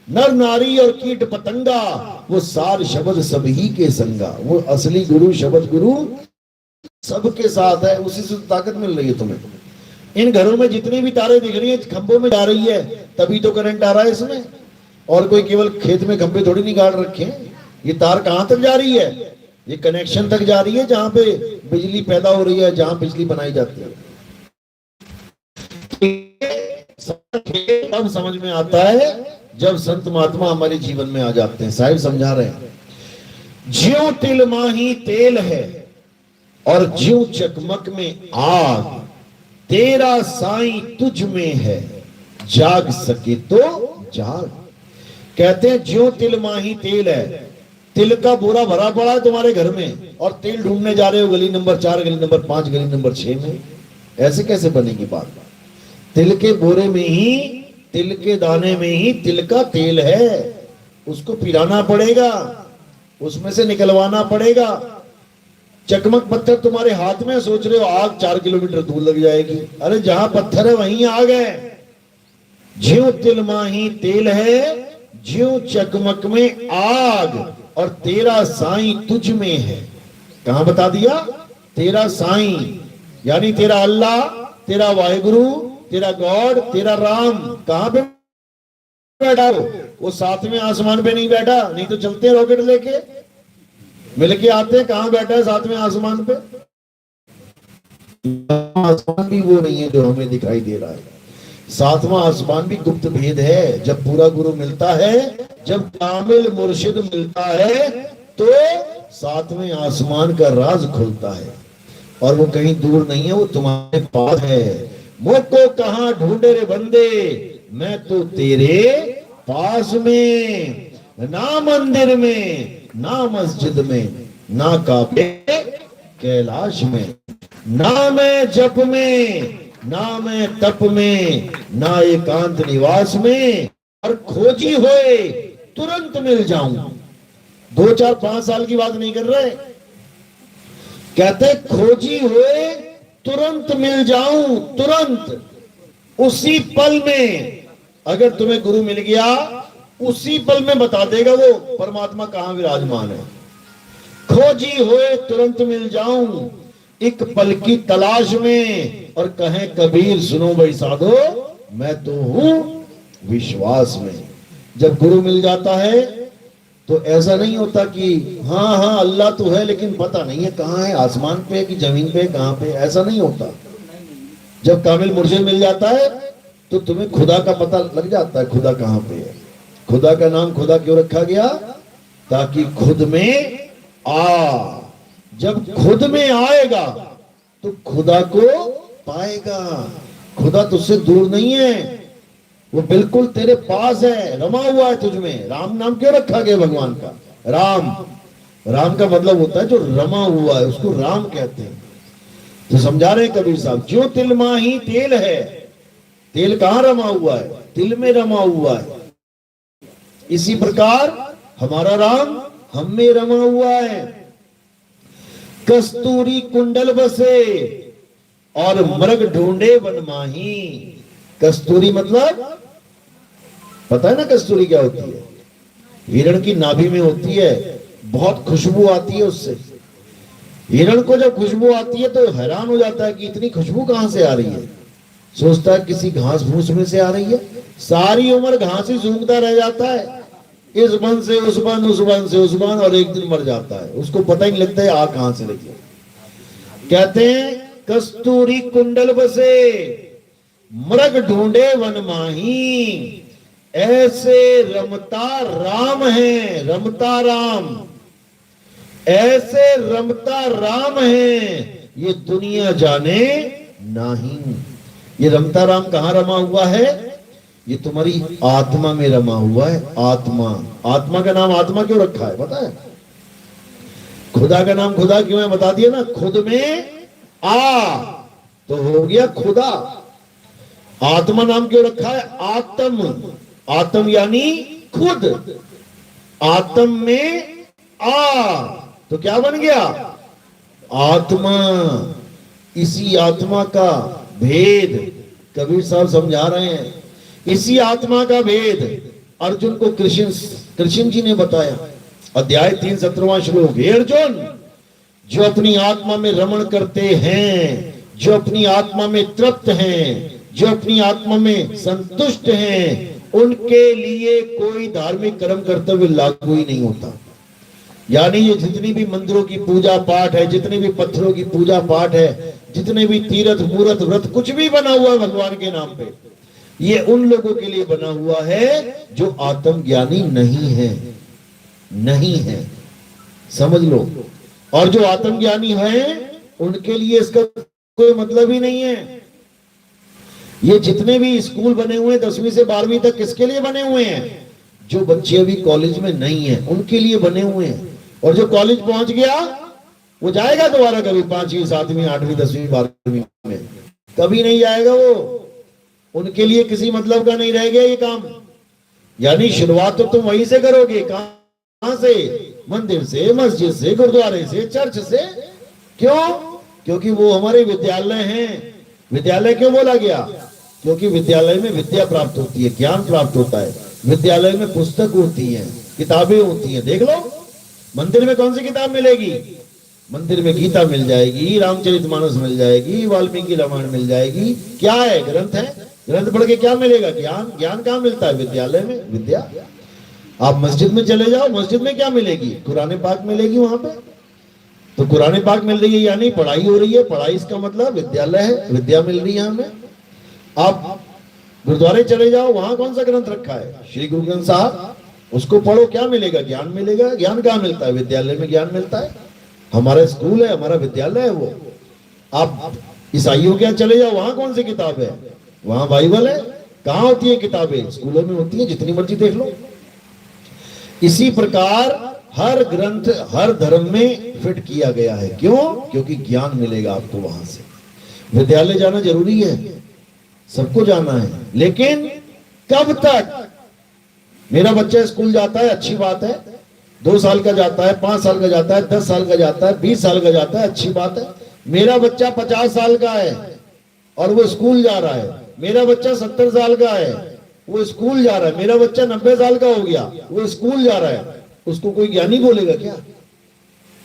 नर नारी और कीट पतंगा, वो सार शब्द सभी के संगा। वो असली गुरु शब्द गुरु सबके साथ है, उसी से ताकत मिल रही है तुम्हें। इन घरों में जितनी भी तारे दिख रही है, खंभों में जा रही है, तभी तो करंट आ रहा है इसमें। और कोई केवल खेत में खंभे थोड़ी नहीं गाड़ रखे हैं। ये तार कहां तक जा रही है, ये कनेक्शन तक जा रही है, जहां पे बिजली पैदा हो रही है, जहां बिजली बनाई जाती है। तब समझ में आता है जब संत महात्मा हमारे जीवन में आ जाते हैं। साहिब समझा रहे हैं, ज्यों तिल माही तेल है और ज्यों चकमक में आग, तेरा साईं तुझ में है, जाग सके तो जाग। कहते हैं ज्यों तिल माही तेल है, तिल का बोरा भरा पड़ा है तुम्हारे घर में, और तेल ढूंढने जा रहे हो गली नंबर 4, गली नंबर 5, गली नंबर 6 में। ऐसे कैसे बनेगी बात? तिल के बोरे में ही, तिल के दाने में ही तिल का तेल है, उसको पिलाना पड़ेगा, उसमें से निकलवाना पड़ेगा। चकमक पत्थर तुम्हारे हाथ में, सोच रहे हो आग 4 किलोमीटर दूर लग जाएगी। अरे जहां पत्थर है वहीं आग है। ज्यों तिल माही तेल है, ज्यों चकमक में आग, और तेरा साईं तुझ में है। कहां बता दिया, तेरा साईं यानी तेरा अल्लाह, तेरा वाहिगुरु, तेरा गॉड, तेरा राम कहां पे बैठा हो? वो 7वें आसमान पे नहीं बैठा, नहीं तो चलते रॉकेट लेके मिलके आते। कहां बैठा है 7वें आसमान पे? आसमान भी वो नहीं है जो हमें दिखाई दे रहा है। 7वां आसमान भी गुप्त भेद है। जब पूरा गुरु मिलता है, जब कामिल मुर्शिद मिलता है, तो 7वें आसमान का राज खुलता है, और वो कहीं दूर नहीं है, वो तुम्हारे पास है। मुझको कहां ढूंढे रे बंदे, मैं तो तेरे पास में। ना मंदिर में, ना मस्जिद में, ना काबे कैलाश में, ना मैं जप में, ना मैं तप में, ना एकांत निवास में, और खोजी होए तुरंत मिल जाऊं। 2 4 5 साल की बात नहीं कर रहे, कहते खोजी हुए तुरंत मिल जाऊं, तुरंत उसी पल में। अगर तुम्हें गुरु मिल गया, उसी पल में बता देगा वो परमात्मा कहां विराजमान है। खोजी हुए तुरंत मिल जाऊं, एक पल की तलाश में, और कहें कबीर सुनो भाई साधो, मैं तो हूं विश्वास में। जब गुरु मिल जाता है तो ऐसा नहीं होता कि हाँ हाँ अल्लाह तो है लेकिन पता नहीं है कहाँ है, आसमान पे कि जमीन पे, कहाँ पे, ऐसा नहीं होता। जब कामिल मुर्शिद मिल जाता है तो तुम्हें खुदा का पता लग जाता है, खुदा कहाँ पे है। खुदा का नाम खुदा क्यों रखा गया? ताकि खुद में आ, जब खुद में आएगा तो खुदा को पाएगा। खुदा तुझसे दूर नहीं है, वो बिल्कुल तेरे पास है, रमा हुआ है तुझ में। राम नाम क्यों रखा गया भगवान का? राम, राम का मतलब होता है जो रमा हुआ है, उसको राम कहते हैं। तो समझा रहे कबीर साहब, जो तिल माही तेल है, तेल कहां रमा हुआ है? तिल में रमा हुआ है। इसी प्रकार हमारा राम हम में रमा हुआ है। कस्तूरी कुंडल बसे और मृग ढूंढे वन माही। कस्तूरी मतलब पता है ना कस्तूरी क्या होती है? हिरण की नाभि में होती है, बहुत खुशबू आती है उससे। हिरण को जब खुशबू आती है तो हैरान हो जाता है कि इतनी खुशबू कहां से आ रही है। सोचता है किसी घास फूस में से आ रही है। सारी उम्र घास ही सूंघता रह जाता है, इस बन से उस बन, उस बन से उस बन, और एक दिन मर जाता है। उसको पता ही नहीं लगता है आ कहां से लगी। कहते हैं कस्तूरी कुंडल बसे मृग ढूंढे वन माही। ऐसे रमता राम है, रमता राम, ऐसे रमता राम है, ये दुनिया जाने नहीं। ये रमता राम कहां रमा हुआ है? ये तुम्हारी आत्मा में रमा हुआ है। आत्मा, आत्मा का नाम आत्मा क्यों रखा है पता है? खुदा का नाम खुदा क्यों है बता दिया ना। खुद में आ तो हो गया खुदा। आत्मा नाम क्यों रखा है? आत्म, आत्म यानी खुद। आत्म में आ तो क्या बन गया? आत्मा। इसी आत्मा का भेद कबीर साहब समझा रहे हैं। इसी आत्मा का भेद अर्जुन को कृष्ण जी ने बताया। अध्याय 3 17वां श्लोक। हे अर्जुन, जो अपनी आत्मा में रमण करते हैं, जो अपनी आत्मा में तृप्त हैं, जो अपनी आत्मा में संतुष्ट हैं, उनके लिए कोई धार्मिक कर्म कर्तव्य लागू ही नहीं होता। यानी ये जितनी भी मंदिरों की पूजा पाठ है, जितने भी पत्थरों की पूजा पाठ है, जितने भी तीर्थ मूर्त व्रत कुछ भी बना हुआ है भगवान के नाम पे, ये उन लोगों के लिए बना हुआ है जो आत्मज्ञानी नहीं है, नहीं है, समझ लो। और जो आत्मज्ञानी है उनके लिए इसका कोई मतलब ही नहीं है। ये जितने भी स्कूल बने हुए 10वीं से 12वीं तक किसके लिए बने हुए हैं? जो बच्चे अभी कॉलेज में नहीं है उनके लिए बने हुए हैं। और जो कॉलेज पहुंच गया वो जाएगा दोबारा कभी 5वीं 7वीं 8वीं 10वीं 12वीं में? कभी नहीं जाएगा वो। उनके लिए किसी मतलब का नहीं रह गया ये काम। यानी शुरुआत तो तुम वहीं से करोगे। कहां से? मंदिर से, मस्जिद से, गुरुद्वारे से, चर्च से। क्यों? क्योंकि वो हमारे विद्यालय हैं। विद्यालय क्यों बोला गया? क्योंकि विद्यालय में विद्या प्राप्त होती है, ज्ञान प्राप्त होता है। विद्यालय में पुस्तक होती है, किताबें होती हैं। देख लो मंदिर में कौन सी किताब मिलेगी? मंदिर में गीता मिल जाएगी, रामचरितमानस मिल जाएगी, वाल्मीकि रामायण मिल जाएगी। क्या है? ग्रंथ है। ग्रंथ पढ़ के क्या मिलेगा? ज्ञान। ज्ञान कहाँ मिलता है? विद्यालय में विद्या। आप मस्जिद में चले जाओ, मस्जिद में क्या मिलेगी? कुरान पाक मिलेगी वहां पे। तो कुरान पाक मिल रही है यानी पढ़ाई हो रही है। पढ़ाई इसका मतलब विद्यालय है, विद्या मिल रही है हमें। आप गुरुद्वारे चले जाओ, वहां कौन सा ग्रंथ रखा है? श्री गुरु ग्रंथ साहब। उसको पढ़ो, क्या मिलेगा? ज्ञान मिलेगा। ज्ञान कहाँ मिलता है? विद्यालय में ज्ञान मिलता है। हमारा स्कूल है, हमारा विद्यालय है वो। आप ईसाइयों के यहाँ चले जाओ, वहां कौन सी किताब है? वहां बाइबल है। कहाँ होती है किताबें? स्कूलों में होती है, जितनी मर्जी देख लो। इसी प्रकार हर ग्रंथ हर धर्म में फिट किया गया है। क्यों? क्योंकि ज्ञान मिलेगा आपको वहां से। विद्यालय जाना जरूरी है, सबको जाना है, लेकिन कब तक? मेरा बच्चा स्कूल जाता है, अच्छी बात है, 2 साल का जाता है, 5 साल का जाता है, 10 साल का जाता है, 20 साल का जाता है, अच्छी बात है। मेरा बच्चा 50 साल का है और वो स्कूल जा रहा है, मेरा बच्चा 70 साल का है, वो स्कूल जा रहा है, मेरा बच्चा 90 साल का हो गया, वो स्कूल जा रहा है, उसको कोई ज्ञानी बोलेगा क्या?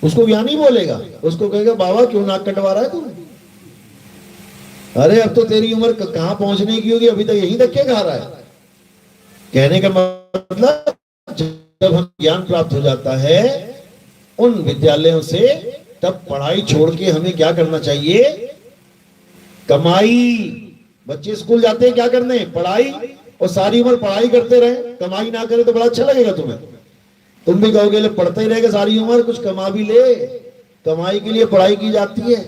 उसको ज्ञानी बोलेगा? उसको कहेगा बाबा क्यों नाक कटवा रहा है तू? अरे अब तो तेरी उम्र कहां पहुंचने की होगी, अभी तक यही धक्के खा रहा है। कहने का मतलब जब हम ज्ञान प्राप्त हो जाता है उन विद्यालयों से, तब पढ़ाई छोड़ के हमें क्या करना चाहिए? कमाई। बच्चे स्कूल जाते हैं क्या करने? पढ़ाई, और सारी उम्र पढ़ाई करते रहे, कमाई ना करे तो बड़ा अच्छा लगेगा तुम्हें? तुम भी कहोगे ले पढ़ते ही रहेगा सारी उम्र, कुछ कमा भी ले। कमाई के लिए पढ़ाई की जाती है,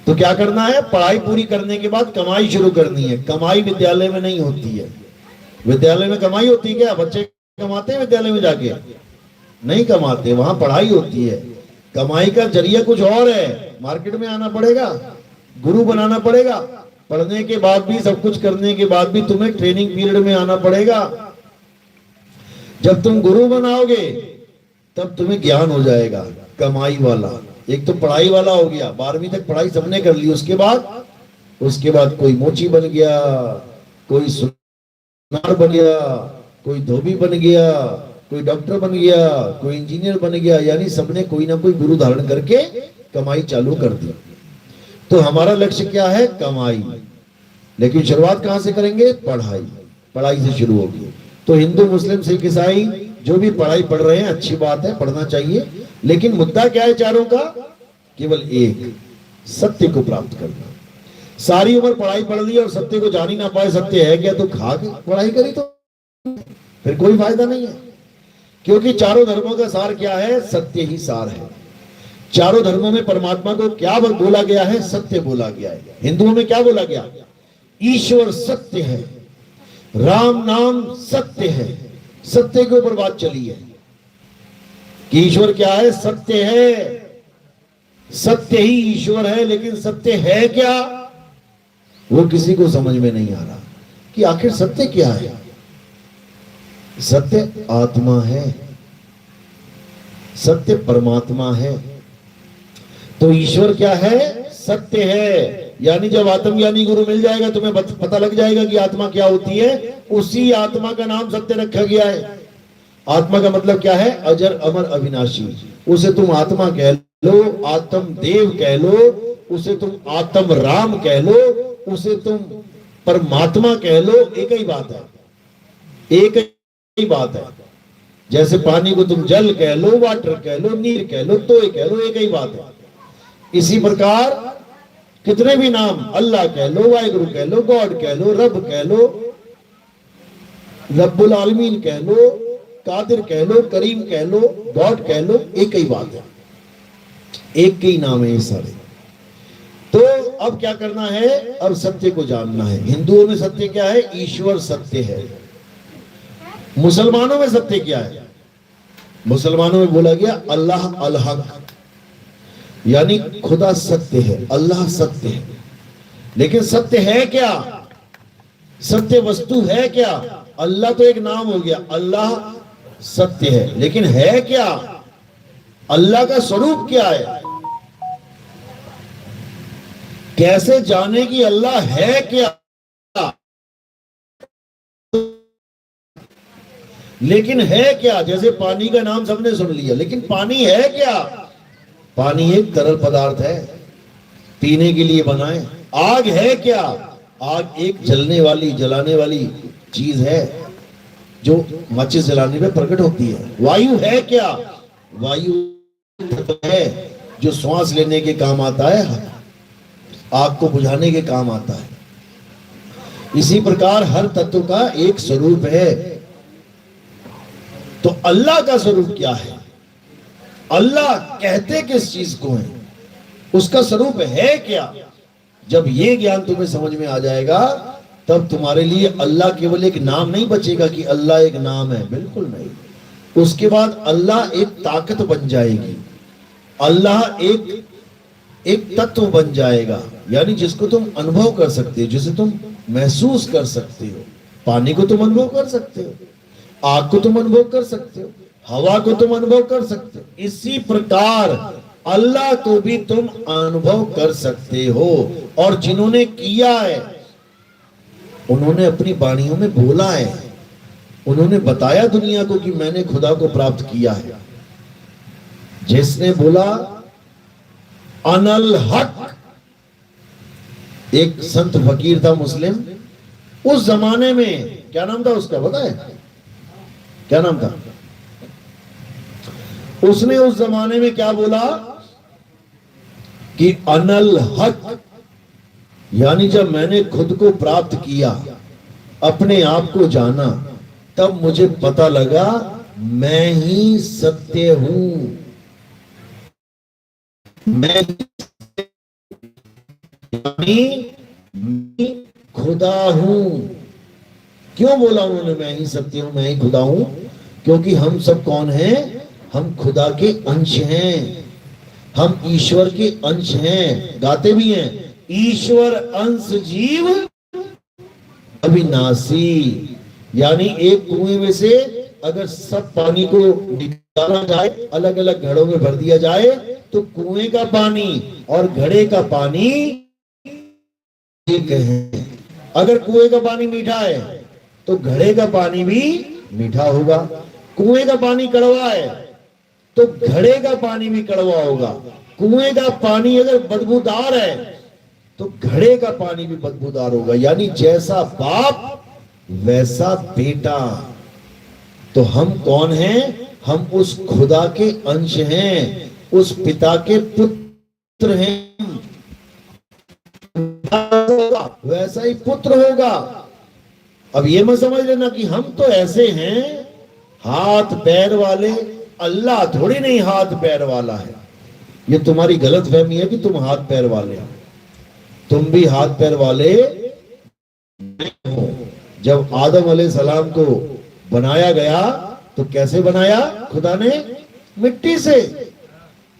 तो क्या करना है? पढ़ाई पूरी करने के बाद कमाई शुरू करनी है। कमाई विद्यालय में नहीं होती है। विद्यालय में कमाई होती है क्या? बच्चे कमाते हैं विद्यालय में जाके? नहीं कमाते, वहां पढ़ाई होती है। कमाई का जरिया कुछ और है, मार्केट में आना पड़ेगा, गुरु बनाना पड़ेगा, पढ़ने के बाद भी, सब कुछ करने के बाद भी तुम्हें ट्रेनिंग पीरियड में आना पड़ेगा। जब तुम गुरु बनाओगे तब तुम्हें ज्ञान हो जाएगा कमाई वाला। एक तो पढ़ाई वाला हो गया, 12वीं तक पढ़ाई सबने कर ली, उसके बाद कोई मोची बन गया, कोई सुनार बन गया, कोई धोबी बन गया, कोई डॉक्टर बन गया, कोई इंजीनियर बन गया, यानी सबने कोई ना कोई गुरु धारण करके कमाई चालू कर दी। तो हमारा लक्ष्य क्या है? कमाई। लेकिन शुरुआत कहां से करेंगे? पढ़ाई से शुरू होगी। तो हिंदू मुस्लिम सिख ईसाई जो भी पढ़ाई पढ़ रहे हैं, अच्छी बात है, पढ़ना चाहिए, लेकिन मुद्दा क्या है चारों का? केवल एक, सत्य को प्राप्त करना। सारी उम्र पढ़ाई पढ़ ली और सत्य को जान ही ना पाए, सत्य है क्या? तो खा के पढ़ाई करी तो फिर कोई फायदा नहीं है। क्योंकि चारों धर्मों का सार क्या है? सत्य ही सार है। चारों धर्मों में परमात्मा को क्या बोला गया है? सत्य बोला गया है। हिंदुओं में क्या बोला गया? ईश्वर सत्य है, राम नाम सत्य है। सत्य के ऊपर बात चली है कि ईश्वर क्या है? सत्य है, सत्य ही ईश्वर है। लेकिन सत्य है क्या, वो किसी को समझ में नहीं आ रहा कि आखिर सत्य क्या है। सत्य आत्मा है, सत्य परमात्मा है। तो ईश्वर क्या है? सत्य है। यानी जब आत्मज्ञानी गुरु मिल जाएगा, तुम्हें पता लग जाएगा कि आत्मा क्या होती है। उसी आत्मा का नाम सत्य रखा गया है। आत्मा का मतलब क्या है? अजर अमर अविनाशी। उसे तुम आत्मा कह लो, आत्म देव कह लो, उसे तुम आत्म राम कह लो, उसे तुम परमात्मा कह लो, एक ही बात है, एक ही बात है। जैसे पानी को तुम जल कह लो, वाटर कह लो, नीर कह लो, तोय कह लो, एक ही बात है। इसी प्रकार कितने भी नाम, अल्लाह कह लो, वाहिगुरु कह लो, गॉड कह लो, रब कह लो, रब्बुल आलमीन कह लो, कादिर कह लो, करीम कह लो, गॉड कह लो, एक ही बात है, एक ही नाम है ये सारे। तो अब क्या करना है? अब सत्य को जानना है। हिंदुओं में सत्य क्या है? ईश्वर सत्य है। मुसलमानों में सत्य क्या है? मुसलमानों में बोला गया अल्लाह अल हक, यानी खुदा सत्य है, अल्लाह सत्य है। लेकिन सत्य है क्या? सत्य वस्तु है क्या? अल्लाह तो एक नाम हो गया, अल्लाह सत्य है, लेकिन है क्या? अल्लाह का स्वरूप क्या है? कैसे जाने कि अल्लाह है क्या? लेकिन है क्या? जैसे पानी का नाम सबने सुन लिया, लेकिन पानी है क्या? पानी एक तरल पदार्थ है, पीने के लिए बना है। आग है क्या? आग एक जलने वाली, जलाने वाली चीज है जो माचिस जलाने में प्रकट होती है। वायु है क्या? वायु है जो श्वास लेने के काम आता है, आग को बुझाने के काम आता है। इसी प्रकार हर तत्व का एक स्वरूप है। तो अल्लाह का स्वरूप क्या है? अल्लाह कहते किस चीज को है? उसका स्वरूप है क्या? जब ये ज्ञान तुम्हें समझ में आ जाएगा, तब तुम्हारे लिए अल्लाह केवल एक नाम नहीं बचेगा कि अल्लाह एक नाम है। बिल्कुल नहीं। उसके बाद अल्लाह एक ताकत बन जाएगी, अल्लाह एक तत्व बन जाएगा, यानी जिसको तुम अनुभव कर सकते हो, जिसे तुम महसूस कर सकते हो। पानी को तुम अनुभव कर सकते हो, आग को तुम अनुभव कर सकते हो, हवा को तुम अनुभव कर सकते हो। इसी प्रकार अल्लाह को भी तुम अनुभव कर सकते हो। और जिन्होंने किया है उन्होंने अपनी वाणियों में बोला है, उन्होंने बताया दुनिया को कि मैंने खुदा को प्राप्त किया है। जिसने बोला अनल हक, एक संत फकीर था मुस्लिम, उस जमाने में क्या नाम था उसका पता है? क्या नाम था? उसने उस जमाने में क्या बोला कि अनल हक, यानी जब मैंने खुद को प्राप्त किया, अपने आप को जाना, तब मुझे पता लगा मैं ही सत्य हूं, मैं खुदा हूं। क्यों बोला उन्होंने मैं ही सत्य हूं, मैं ही खुदा हूं? क्योंकि हम सब कौन हैं? हम खुदा के अंश हैं, हम ईश्वर के अंश हैं। गाते भी हैं, ईश्वर अंश जीव अविनाशी। यानी एक कुएं में से अगर सब पानी को निकाला जाए, अलग अलग घड़ों में भर दिया जाए, तो कुएं का पानी और घड़े का पानी एक है। अगर कुएं का पानी मीठा है तो घड़े का पानी भी मीठा होगा। कुएं का पानी कड़वा है तो घड़े का पानी भी कड़वा होगा। कुएं का पानी अगर बदबूदार है तो घड़े का पानी भी बदबूदार होगा। यानी जैसा बाप वैसा बेटा। तो हम कौन हैं? हम उस खुदा के अंश हैं, उस पिता के पुत्र हैं। वैसा ही पुत्र होगा। अब ये मत समझ लेना कि हम तो ऐसे हैं हाथ पैर वाले। अल्लाह थोड़ी नहीं हाथ पैर वाला है। ये तुम्हारी गलत फहमी है कि तुम हाथ पैर वाले हो। तुम भी हाथ पैर वाले नहीं हो। जब आदम अलैहिस्सलाम को बनाया गया तो कैसे बनाया खुदा ने? मिट्टी से।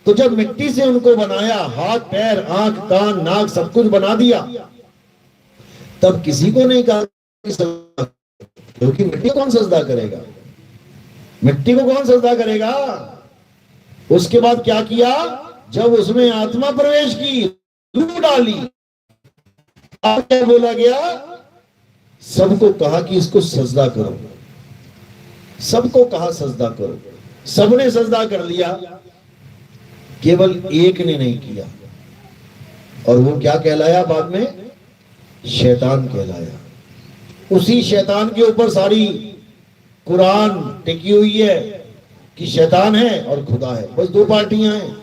तो जब मिट्टी से उनको बनाया, हाथ पैर आंख कान नाक सब कुछ बना दिया, तब किसी को नहीं कहा क्योंकि मिट्टी को कौन सजदा करेगा? मिट्टी को कौन सजदा करेगा? उसके बाद क्या किया? जब उसमें आत्मा प्रवेश की, रूह डाली, क्या बोला गया? सबको कहा कि इसको सजदा करो। सबको कहा सजदा करो। सबने सजदा कर लिया, केवल एक ने नहीं किया। और वो क्या कहलाया बाद में? शैतान कहलाया। उसी शैतान के ऊपर सारी कुरान टिकी हुई है कि शैतान है और खुदा है। बस दो पार्टियां हैं।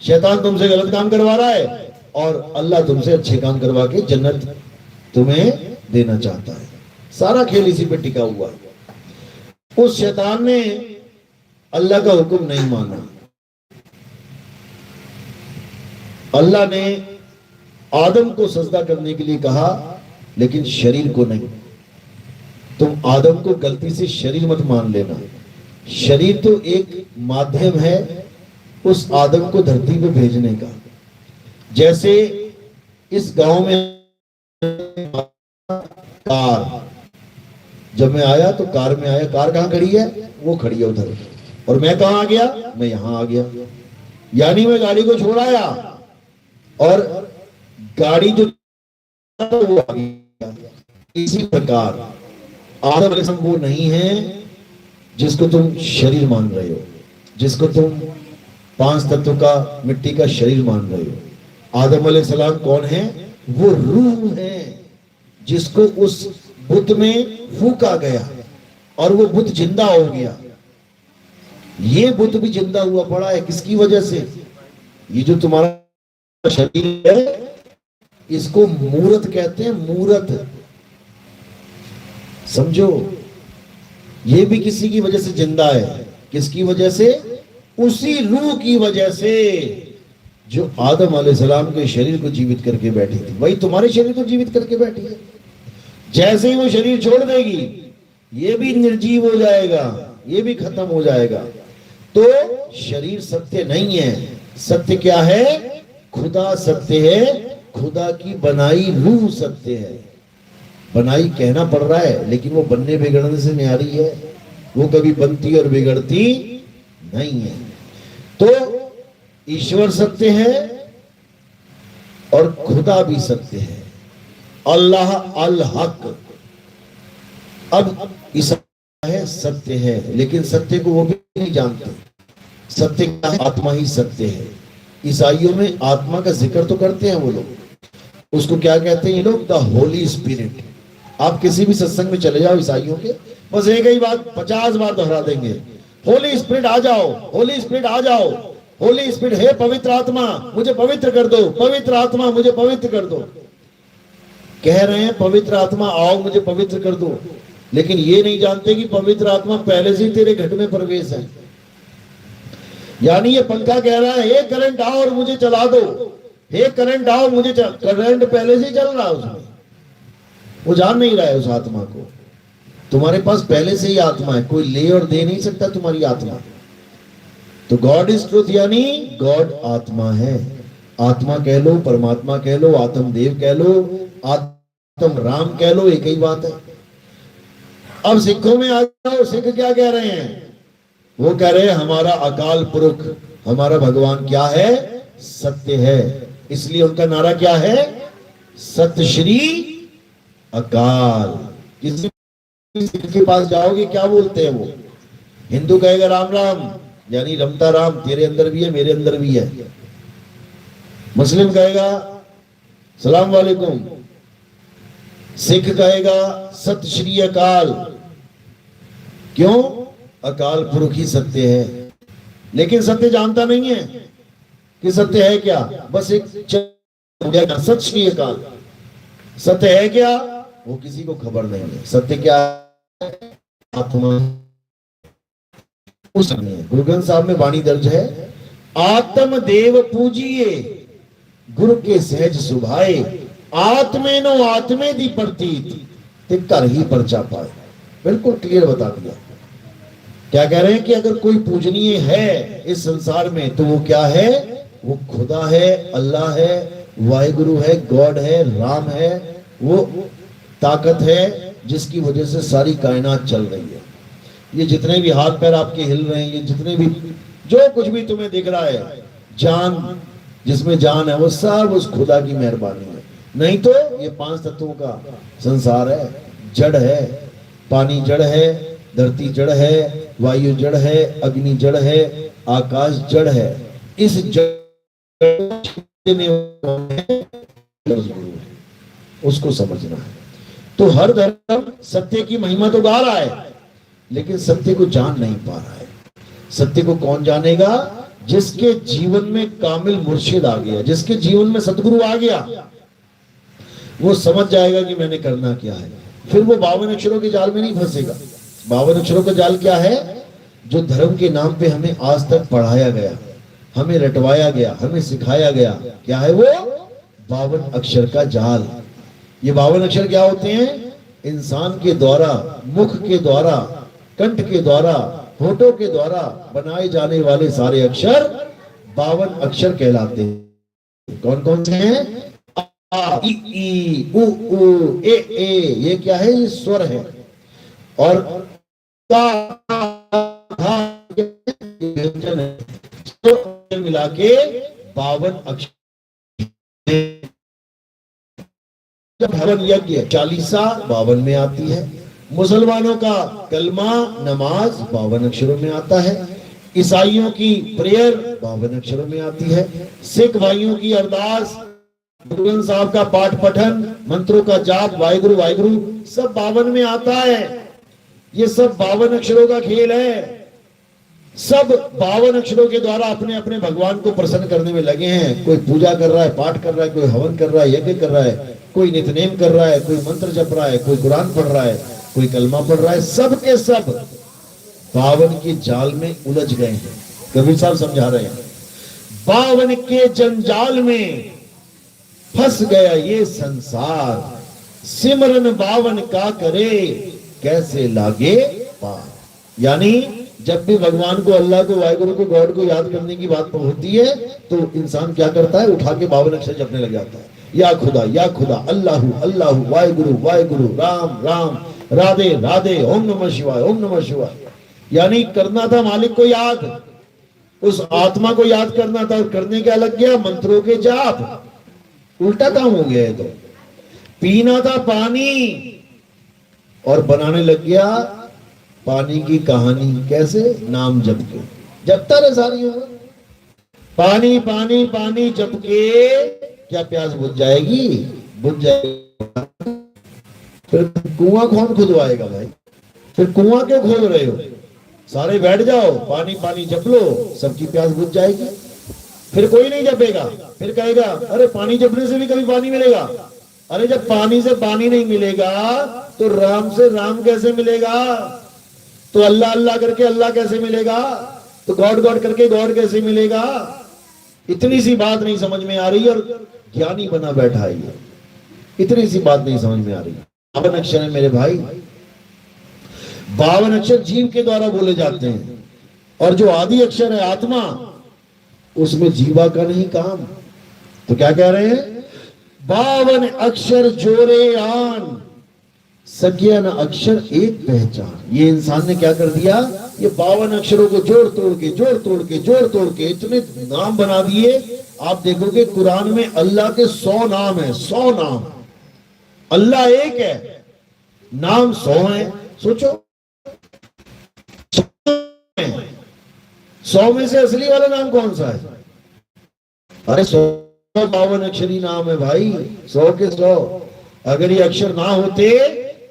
शैतान तुमसे गलत काम करवा रहा है और अल्लाह तुमसे अच्छे काम करवा के जन्नत तुम्हें देना चाहता है। सारा खेल इसी पे टिका हुआ है। उस शैतान ने अल्लाह का हुक्म नहीं माना। अल्लाह ने आदम को सजदा करने के लिए कहा, लेकिन शरीर को नहीं। तुम आदम को गलती से शरीर मत मान लेना। शरीर तो एक माध्यम है उस आदम को धरती पे भेजने का। जैसे इस गांव में कार, जब मैं आया तो कार में आया। कार कहां खड़ी है? वो खड़ी है उधर। और मैं कहां आ गया? मैं यहां आ गया। यानी मैं गाड़ी को छोड़ाया और गाड़ी जो वो आ गया। इसी प्रकार आदम अलैहिस्सलाम वो नहीं है जिसको तुम शरीर मान रहे हो, जिसको तुम 5 तत्व का मिट्टी का शरीर मान रहे हो। आदम अलैहिस्सलाम कौन है? वो रूह है जिसको उस बुत में फूका गया और वो बुत जिंदा हो गया। ये बुत भी जिंदा हुआ पड़ा है। किसकी वजह से? ये जो तुम्हारा शरीर है इसको मूरत कहते हैं। मूरत समझो, ये भी किसी की वजह से जिंदा है। किसकी वजह से? उसी रूह की वजह से जो आदम अलैहिस्सलाम के शरीर को जीवित करके बैठी थी, वही तुम्हारे शरीर को जीवित करके बैठी है। जैसे ही वो शरीर छोड़ देगी ये भी निर्जीव हो जाएगा। ये भी खत्म हो जाएगा। तो शरीर सत्य नहीं है, सत्य क्या है? खुदा सत्य है, खुदा की बनाई रूह सत्य है। बनाई कहना पड़ रहा है, लेकिन वो बनने बिगड़ने से न्यारी है, वो कभी बनती और बिगड़ती नहीं है। तो ईश्वर सत्य है और खुदा भी सत्य है, अल्लाह अल हक। अब ईसा है सत्य है, लेकिन सत्य को वो भी नहीं जानते। सत्य का आत्मा ही सत्य है। ईसाइयों में आत्मा का जिक्र तो करते हैं वो लोग, उसको क्या कहते हैं ये लोग? The Holi spirit. आप किसी भी सत्संग में चले जाओ ईसाइयों के, बस एक ही बात 50 बार दोहरा देंगे, होली स्पिरिट आ जाओ, होली स्पिरिट आ जाओ, होली स्पिरिट, हे पवित्र आत्मा मुझे पवित्र कर दो, पवित्र आत्मा मुझे पवित्र कर दो। कह रहे हैं पवित्र आत्मा आओ मुझे पवित्र कर दो, लेकिन ये नहीं जानते कि पवित्र आत्मा पहले से ही तेरे घट में प्रवेश है। यानी ये पंखा कह रहा है हे करंट आओ और मुझे चला दो, हे करंट आओ मुझे करंट पहले से ही चल रहा है उसमें, वो जान नहीं रहा है उस आत्मा को। तुम्हारे पास पहले से ही आत्मा है, कोई ले और दे नहीं सकता तुम्हारी आत्मा। तो गॉड इज ट्रूथ, यानी गॉड आत्मा है। आत्मा कह लो, परमात्मा कह लो, आत्म देव कह लो, आत्म राम कह लो, एक ही बात है। अब सिखों में आ जाओ, सिख क्या कह रहे हैं? वो कह रहे हैं हमारा अकाल पुरख, हमारा भगवान क्या है? सत्य है। इसलिए उनका नारा क्या है? सत्य श्री अकाल। किसी सिख के पास जाओगे क्या बोलते हैं वो? हिंदू कहेगा राम राम, यानी रमता राम तेरे अंदर भी है मेरे अंदर भी है। मुस्लिम कहेगा सलाम वालेकुम, सिख कहेगा सत श्री अकाल। क्यों? अकाल पुरुष ही सत्य है। लेकिन सत्य जानता नहीं है कि सत्य है क्या, बस एक सत श्री अकाल। सत्य है क्या वो किसी को खबर नहीं है। सत्य क्या है? आत्मा। उस गुरु ग्रंथ साहब में वाणी दर्ज है, आत्म देव पूजिए गुरु के सहज सुभाए, आत्मे नो आत्मे दी प्रतीत ते घर ही परचा पाए। बिल्कुल क्लियर बता दिया। क्या कह रहे हैं कि अगर कोई पूजनीय है इस संसार में तो वो क्या है? वो खुदा है, अल्लाह है, वाहिगुरु है, गॉड है, राम है। वो ताकत है जिसकी वजह से सारी कायनात चल रही है। ये जितने भी हाथ पैर आपके हिल रहे हैं, ये जितने भी जो कुछ भी तुम्हें दिख रहा है, जान जिसमें जान है, वो सब उस खुदा की मेहरबानी है। नहीं तो ये 5 तत्वों का संसार है, जड़ है। पानी जड़ है, धरती जड़ है, वायु जड़ है, अग्नि जड़ है, आकाश जड़ है। इस जड़ में उसको समझना है। तो हर धर्म सत्य की महिमा तो गा रहा है, लेकिन सत्य को जान नहीं पा रहा है। सत्य को कौन जानेगा? जिसके जीवन में कामिल मुर्शिद आ गया, जिसके जीवन में सतगुरु आ गया, वो समझ जाएगा कि मैंने करना क्या है। फिर वो 52 अक्षरों के जाल में नहीं फंसेगा। 52 अक्षरों का जाल क्या है? जो धर्म के नाम पे हमें आज तक पढ़ाया गया, हमें रटवाया गया, हमें सिखाया गया। क्या है वो? 52 अक्षर का जाल। ये 52 अक्षर क्या होते हैं? इंसान के द्वारा, मुख के द्वारा, कंठ के द्वारा, होठों के द्वारा बनाए जाने वाले सारे अक्षर 52 अक्षर कहलाते हैं। कौन कौन से हैं? आ, इ, ई, उ, ए, ये क्या है? ये स्वर है। और व्यंजन है। तो मिला के 52 अक्षर। जब हवन यज्ञ चालीसा 52 में आती है। मुसलमानों का कलमा नमाज 52 अक्षरों में आता है। ईसाइयों की प्रेयर 52 अक्षरों में आती है। सिख भाइयों की अरदास, गुरु ग्रंथ साहब का पाठ पठन, मंत्रों का जाप, वाहिगुरु वाहिगुरु, सब 52 में आता है। ये सब 52 अक्षरों का खेल है। सब 52 अक्षरों के द्वारा अपने अपने भगवान को प्रसन्न करने में लगे हैं। कोई पूजा कर रहा है, पाठ कर रहा है, कोई हवन कर रहा है, यज्ञ कर रहा है, कोई नित्यनेम कर रहा है, कोई मंत्र जप रहा है, कोई कुरान पढ़ रहा है, कोई कलमा पढ़ रहा है। सब के सब 52 के जाल में उलझ गए हैं। कबीर साहब समझा रहे हैं, 52 के जंजाल में फंस गया ये संसार, सिमरन 52 का करे कैसे लागे पार। यानी जब भी भगवान को, अल्लाह को, वाहिगुरु को, गॉड को याद करने की बात होती है तो इंसान क्या करता है, उठा के 52 अक्षर जपने लग जाता है। या खुदा, अल्लाहु अल्लाहु, वाहिगुरु वाहिगुरु, राम राम, राधे राधे, ओम नमः शिवाय, ओम नमः शिवाय। यानी करना था मालिक को याद, उस आत्मा को याद करना था, और करने क्या लग गया, मंत्रों के जाप। उल्टा काम हो गया है। तो पीना था पानी और बनाने लग गया पानी की कहानी। कैसे? नाम जप के जपता रहे सारी उम्र, पानी पानी पानी जप के। क्या प्यास बुझ जाएगी? बुझ जाएगी। फिर कुआं कौन खुदवाएगा भाई? फिर कुआं क्यों खोद रहे हो? सारे बैठ जाओ, पानी पानी जप लो, सबकी प्यास बुझ जाएगी। फिर कोई नहीं जपेगा, फिर कहेगा अरे पानी जपने से भी कभी पानी मिलेगा। अरे जब पानी से पानी नहीं मिलेगा तो राम से राम कैसे मिलेगा? तो अल्लाह अल्लाह करके अल्लाह कैसे मिलेगा? तो गॉड गॉड करके गॉड कैसे मिलेगा? इतनी सी बात नहीं समझ में आ रही और ज्ञानी बना बैठा है ये। इतनी सी बात नहीं समझ में आ रही। 52 अक्षर है मेरे भाई, 52 अक्षर जीव के द्वारा बोले जाते हैं, और जो आदि अक्षर है आत्मा, उसमें जीवा का नहीं काम। तो क्या कह रहे हैं? 52 अक्षर जोरे आन, सज्ञान अक्षर एक पहचान। ये इंसान ने क्या कर दिया? ये 52 अक्षरों को जोड़ तोड़ के जोड़ तोड़ के जोड़ तोड़ के इतने नाम बना दिए। आप देखोगे कुरान में अल्लाह के 100 नाम है, 100 नाम। अल्लाह एक है, नाम 100 है। सोचो 100 में से असली वाला नाम कौन सा है? अरे 52 अक्षरी नाम है भाई, 100 के 100। अगर ये अक्षर ना होते,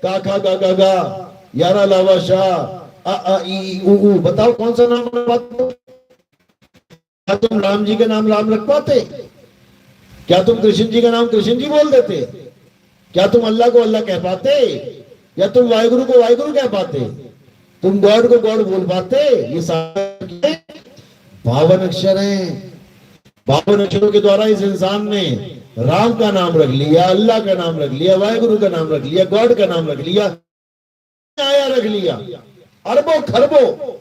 का खा गा गा गा, यारा लावा शाह, अ आ ई उ ऊ, बताओ कौन सा नाम रख पाते? क्या तुम राम जी का नाम राम रख पाते? क्या तुम कृष्ण जी का नाम कृष्ण जी बोल देते? क्या तुम अल्लाह को अल्लाह कह पाते? या तुम वाहिगुरु को वाहिगुरु कह पाते? तुम गॉड को गॉड बोल पाते? ये सारे 52 अक्षर हैं। 52 अक्षरों के द्वारा इस इंसान ने राम का नाम रख लिया, अल्लाह का नाम रख लिया, वाहिगुरु का नाम रख लिया, गॉड का नाम रख लिया, आया रख लिया, अरबों खरबों।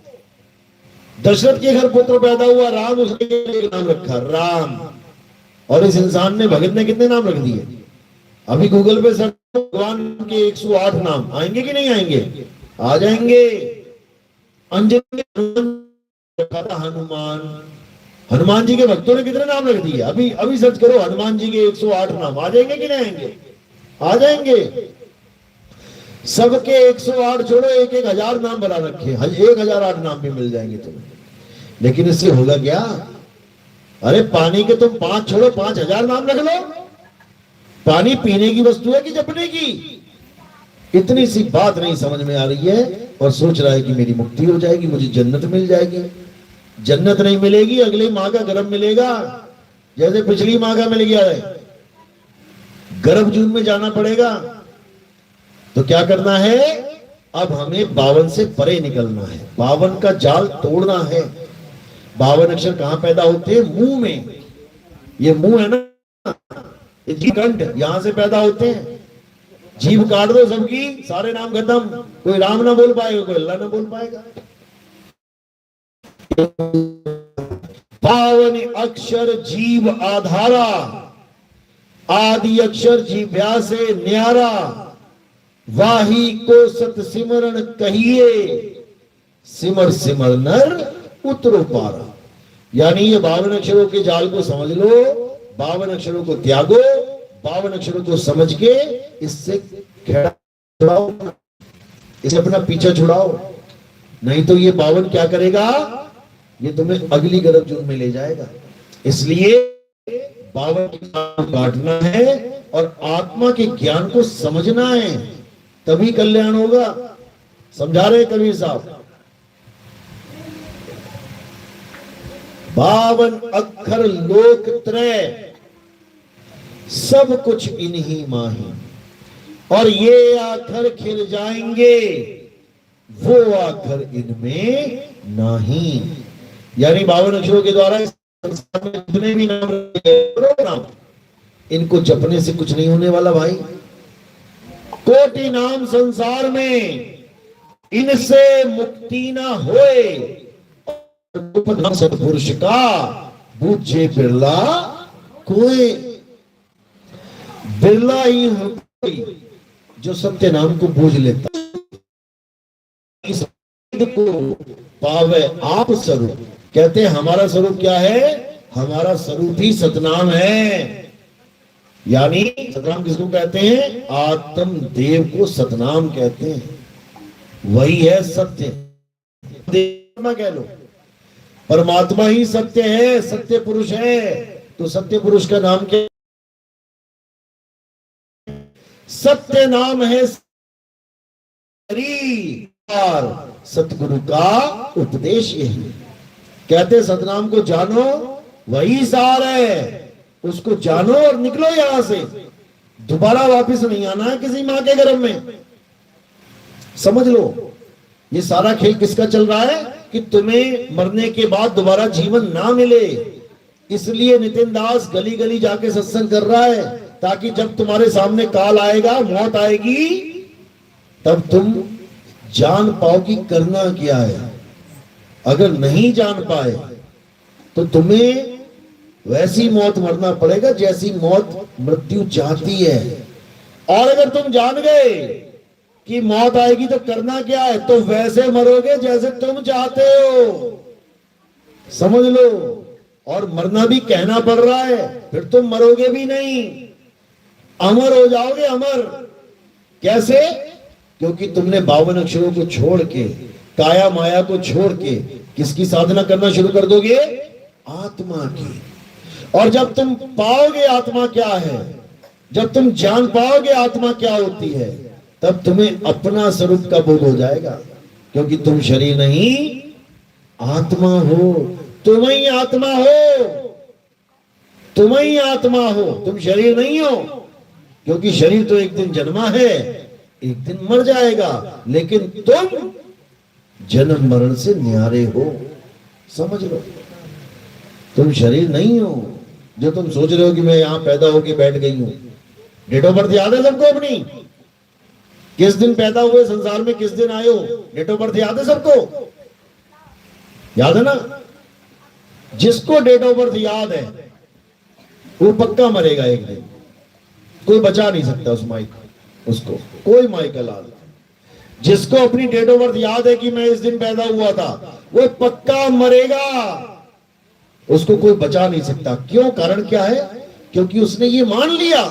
दशरथ के घर पुत्र पैदा हुआ राम, उसके एक नाम रखा राम। और इस इंसान ने, भगत ने कितने नाम रख दिए? अभी गूगल पे सर्च, भगवान के 108 नाम आएंगे कि नहीं आएंगे? आ जाएंगे। अंजनी रखा था हनुमान। हनुमान जी के भक्तों ने कितने नाम रख दिए? अभी अभी सर्च करो हनुमान जी के 108 नाम, आ जाएंगे कि नहीं आएंगे? आ जाएंगे। सबके 108 छोड़ो, 1,000 नाम बना रखे, 1,008 नाम भी मिल जाएंगे तुम्हें। लेकिन इससे होगा क्या? अरे पानी के तुम 5 छोड़ो, 5,000 नाम रख लो। पानी पीने की वस्तु है कि जपने की? इतनी सी बात नहीं समझ में आ रही है, और सोच रहा है कि मेरी मुक्ति हो जाएगी, मुझे जन्नत मिल जाएगी। जन्नत नहीं मिलेगी, अगले माह का गर्भ मिलेगा, जैसे पिछली माह का मिल गया है। गर्भ जून में जाना पड़ेगा। तो क्या करना है? अब हमें 52 से परे निकलना है, 52 का जाल तोड़ना है। 52 अक्षर कहां पैदा होते हैं? मुंह में। ये मुंह है ना, कंठ, यहां से पैदा होते हैं। जीभ काट दो सबकी, सारे नाम खत्म। कोई राम ना बोल पाएगा, कोई अल्लाह ना बोल पाएगा। 52 अक्षर जीव आधारा, आदि अक्षर जीव्या से न्यारा, वाही को सत सिमरन कहिए, सिमर सिमर नर उतरो पारा। यानी ये 52 अक्षरों के जाल को समझ लो, 52 अक्षरों को त्यागो, 52 अक्षरों को समझ के इससे खेड़ा छुड़ाओ, इसे अपना पीछा छुड़ाओ। नहीं तो ये 52 क्या करेगा? ये तुम्हें अगली गर्भ जून में ले जाएगा। इसलिए 52 काटना है और आत्मा के ज्ञान को समझना है, तभी कल्याण होगा। समझा रहे कबीर साहब? 52 अक्षर लोक त्रय, सब कुछ इन्हीं माही, और ये आखर खिल जाएंगे, वो आखर इनमें नहीं। यानी 52 अक्षरों के द्वारा संसार में जितने भी नाम, इनको जपने से कुछ नहीं होने वाला भाई। कोटि नाम संसार में, इनसे मुक्ति ना होए, सतपुरुष का बूझे बिरला कोई। बिरला ही हो जो सत्य नाम को बूझ लेता, इस को पावे आप स्वरूप। कहते हैं हमारा स्वरूप क्या है? हमारा स्वरूप ही सतनाम है। यानी सतनाम किसको कहते हैं? आत्म देव को सतनाम कहते हैं, वही है सत्य। देव कह लो, परमात्मा ही सत्य है, सत्य पुरुष है। तो सत्य पुरुष का नाम क्या? सत्य नाम है सतगुरु का उपदेश यही। कहते सतनाम को जानो, वही सार है, उसको जानो और निकलो यहां से। दोबारा वापस नहीं आना है किसी मां के गर्भ में। समझ लो, ये सारा खेल किसका चल रहा है? कि तुम्हें मरने के बाद दोबारा जीवन ना मिले। इसलिए नितिन दास गली गली जाके सत्संग कर रहा है, ताकि जब तुम्हारे सामने काल आएगा, मौत आएगी, तब तुम जान पाओ कि करना क्या है। अगर नहीं जान पाए तो तुम्हें वैसी मौत मरना पड़ेगा जैसी मौत मृत्यु चाहती है। और अगर तुम जान गए कि मौत आएगी तो करना क्या है, तो वैसे मरोगे जैसे तुम चाहते हो। समझ लो। और मरना भी कहना पड़ रहा है, फिर तुम मरोगे भी नहीं, अमर हो जाओगे, अमर। कैसे? क्योंकि तुमने 52 अक्षरों को छोड़ के, काया माया को छोड़ के किसकी साधना करना शुरू कर दोगे? आत्मा की। और जब तुम पाओगे आत्मा क्या है, जब तुम जान पाओगे आत्मा क्या होती है, तब तुम्हें अपना स्वरूप का बोध हो जाएगा। क्योंकि तुम शरीर नहीं, आत्मा हो। तुम ही आत्मा हो, तुम ही आत्मा हो, तुम शरीर नहीं हो। क्योंकि शरीर तो एक दिन जन्मा है, एक दिन मर जाएगा, लेकिन तुम जन्म मरण से न्यारे हो। समझ लो, तुम शरीर नहीं हो। जो तुम सोच रहे हो कि मैं यहां पैदा होके बैठ गई हूं। डेट ऑफ बर्थ याद है सबको अपनी? किस दिन पैदा हुए संसार में, किस दिन आए हो? डेट ऑफ बर्थ याद है सबको? याद है ना? जिसको डेट ऑफ बर्थ याद है वो पक्का मरेगा एक दिन। कोई बचा नहीं सकता उस माई उसको, कोई माई का लाल। जिसको अपनी डेट ऑफ बर्थ याद है कि मैं इस दिन पैदा हुआ था, वो पक्का मरेगा, उसको कोई बचा नहीं सकता। क्यों? कारण क्या है? क्योंकि उसने ये मान लिया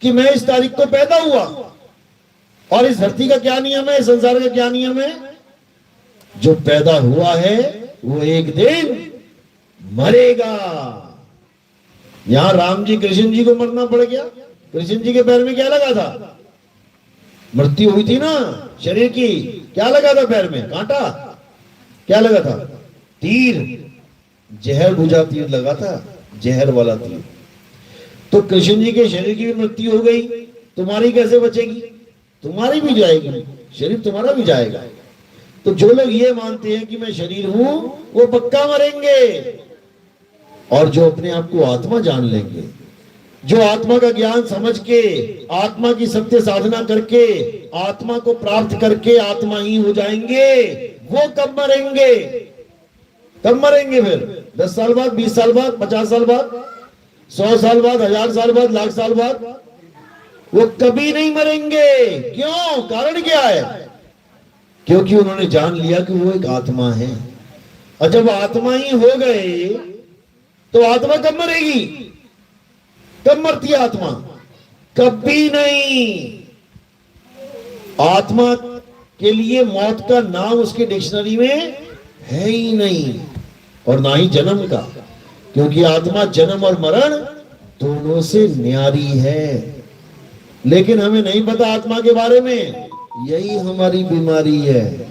कि मैं इस तारीख को पैदा हुआ। और इस धरती का क्या नियम है, इस संसार का क्या नियम है? जो पैदा हुआ है वो एक दिन मरेगा। यहां राम जी कृष्ण जी को मरना पड़ गया। कृष्ण जी के पैर में क्या लगा था? मृत्यु हुई थी ना शरीर की। क्या लगा था पैर में? कांटा। क्या लगा था? तीर, जहर बुझा तीर लगा था, जहर वाला तीर। तो कृष्ण जी के शरीर की भी मृत्यु हो गई, तुम्हारी कैसे बचेगी? तुम्हारी भी जाएगी, शरीर तुम्हारा भी जाएगा। तो जो लोग ये मानते हैं कि मैं शरीर हूं, वो पक्का मरेंगे। और जो अपने आप को आत्मा जान लेंगे, जो आत्मा का ज्ञान समझ के, आत्मा की सत्य साधना करके, आत्मा को प्राप्त करके आत्मा ही हो जाएंगे, वो कब मरेंगे? कब मरेंगे फिर? 10 साल बाद, 20 साल बाद, 50 साल बाद, 100 साल बाद, 1000 साल बाद, लाख साल बाद? वो कभी नहीं मरेंगे। क्यों? कारण क्या है? क्योंकि उन्होंने जान लिया कि वो एक आत्मा है। और जब आत्मा ही हो गए तो आत्मा कब मरेगी? कब मरती है आत्मा? कभी नहीं। आत्मा के लिए मौत का नाम उसके डिक्शनरी में है ही नहीं, और ना ही जन्म का। क्योंकि आत्मा जन्म और मरण दोनों से न्यारी है। लेकिन हमें नहीं पता आत्मा के बारे में। यही हमारी बीमारी है।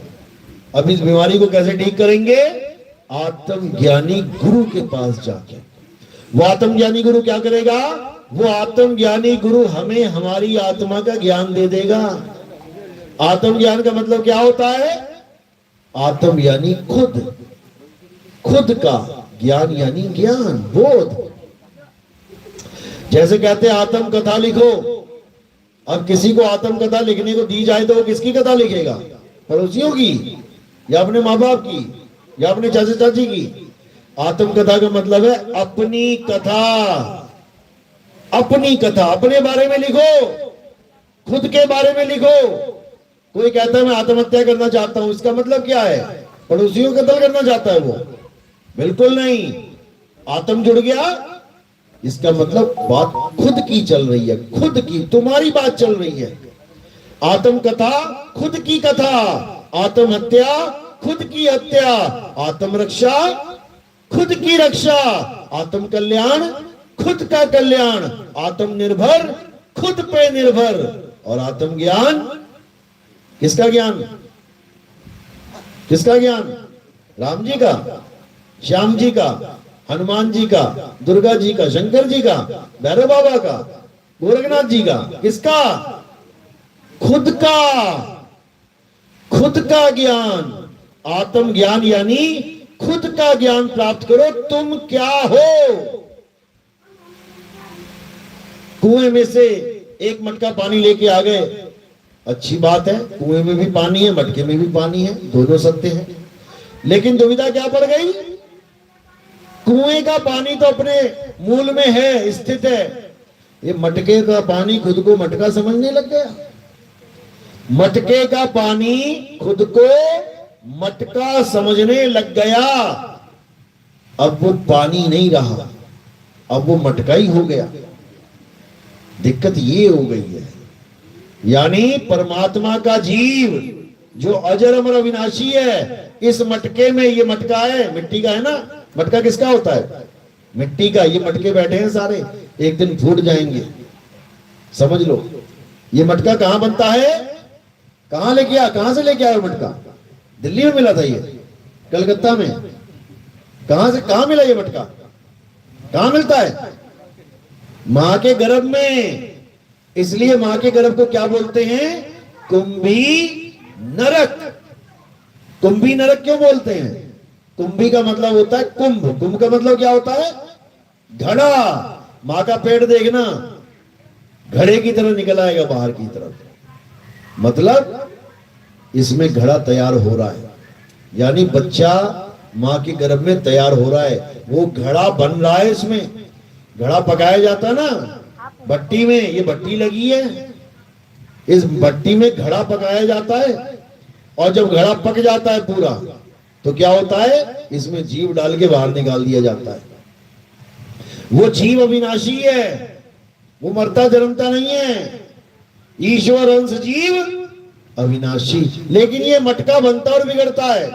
अब इस बीमारी को कैसे ठीक करेंगे? आत्मज्ञानी गुरु के पास जाके। वो आत्मज्ञानी गुरु क्या करेगा? वो आत्मज्ञानी गुरु हमें हमारी आत्मा का ज्ञान दे देगा। आत्मज्ञान का मतलब क्या होता है? आत्म यानी खुद, खुद का ज्ञान यानी ज्ञान, बोध। जैसे कहते हैं आत्म कथा लिखो। अब किसी को आत्म कथा लिखने को दी जाए तो वो किसकी कथा लिखेगा? पड़ोसियों की, या अपने माँ बाप की, या अपने चाचा चाची की? आत्मकथा का मतलब है अपनी कथा। अपनी कथा, अपने बारे में लिखो, खुद के बारे में लिखो। कोई कहता है मैं आत्महत्या करना चाहता हूं, इसका मतलब क्या है? पड़ोसियों का कत्ल करना चाहता है वो? बिल्कुल नहीं। आत्म जुड़ गया, इसका मतलब बात खुद की चल रही है, खुद की, तुम्हारी बात चल रही है। आत्मकथा खुद की कथा, आत्महत्या खुद की हत्या, आत्मरक्षा खुद की रक्षा, आत्म कल्याण खुद का कल्याण, आत्मनिर्भर खुद पे निर्भर, और आत्म ज्ञान किसका ज्ञान? किसका ज्ञान? राम जी का, श्याम जी का, हनुमान जी का, दुर्गा जी का, शंकर जी का, भैरव बाबा का, गोरखनाथ जी का? किसका? खुद का। खुद का ज्ञान, आत्म ज्ञान यानी खुद का ज्ञान प्राप्त करो। तुम क्या हो? कुएं में से एक मटका पानी लेके आ गए, अच्छी बात है, कुएं में भी पानी है, मटके में भी पानी है, दोनों सत्य है। लेकिन दुविधा क्या पड़ गई? कुएं का पानी तो अपने मूल में है, स्थित है, ये मटके का पानी खुद को मटका समझने लग गया। मटके का पानी खुद को मटका समझने लग गया। अब वो पानी नहीं रहा, अब वो मटका ही हो गया। दिक्कत ये हो गई है। यानी परमात्मा का जीव जो अजर अमर अविनाशी है, इस मटके में, ये मटका है, मिट्टी का है ना, मटका किसका होता है? मिट्टी का। ये मटके बैठे हैं सारे, एक दिन फूट जाएंगे, समझ लो। ये मटका कहां बनता है? कहां लेके आया? कहां से लेके आया मटका? दिल्ली में मिला था ये, कलकत्ता में? कहां से, कहां मिला ये मटका? कहां मिलता है? मां के गर्भ में। इसलिए मां के गर्भ को क्या बोलते हैं? कुंभी नरक। कुंभी नरक क्यों बोलते हैं? कुंभी का मतलब होता है कुंभ। कुंभ का मतलब क्या होता है? घड़ा। मां का पेट देखना, घड़े की तरह निकल आएगा बाहर की तरफ, मतलब इसमें घड़ा तैयार हो रहा है। यानी बच्चा मां के गर्भ में तैयार हो रहा है, वो घड़ा बन रहा है। इसमें घड़ा पकाया जाता ना भट्टी में, ये भट्टी लगी है, इस भट्टी में घड़ा पकाया जाता है। और जब घड़ा पक जाता है पूरा, तो क्या होता है? इसमें जीव डाल के बाहर निकाल दिया जाता है। वो जीव अविनाशी है, वो मरता जन्मता नहीं है। ईश्वर अंश जीव अविनाशी। लेकिन ये मटका बनता और बिगड़ता है।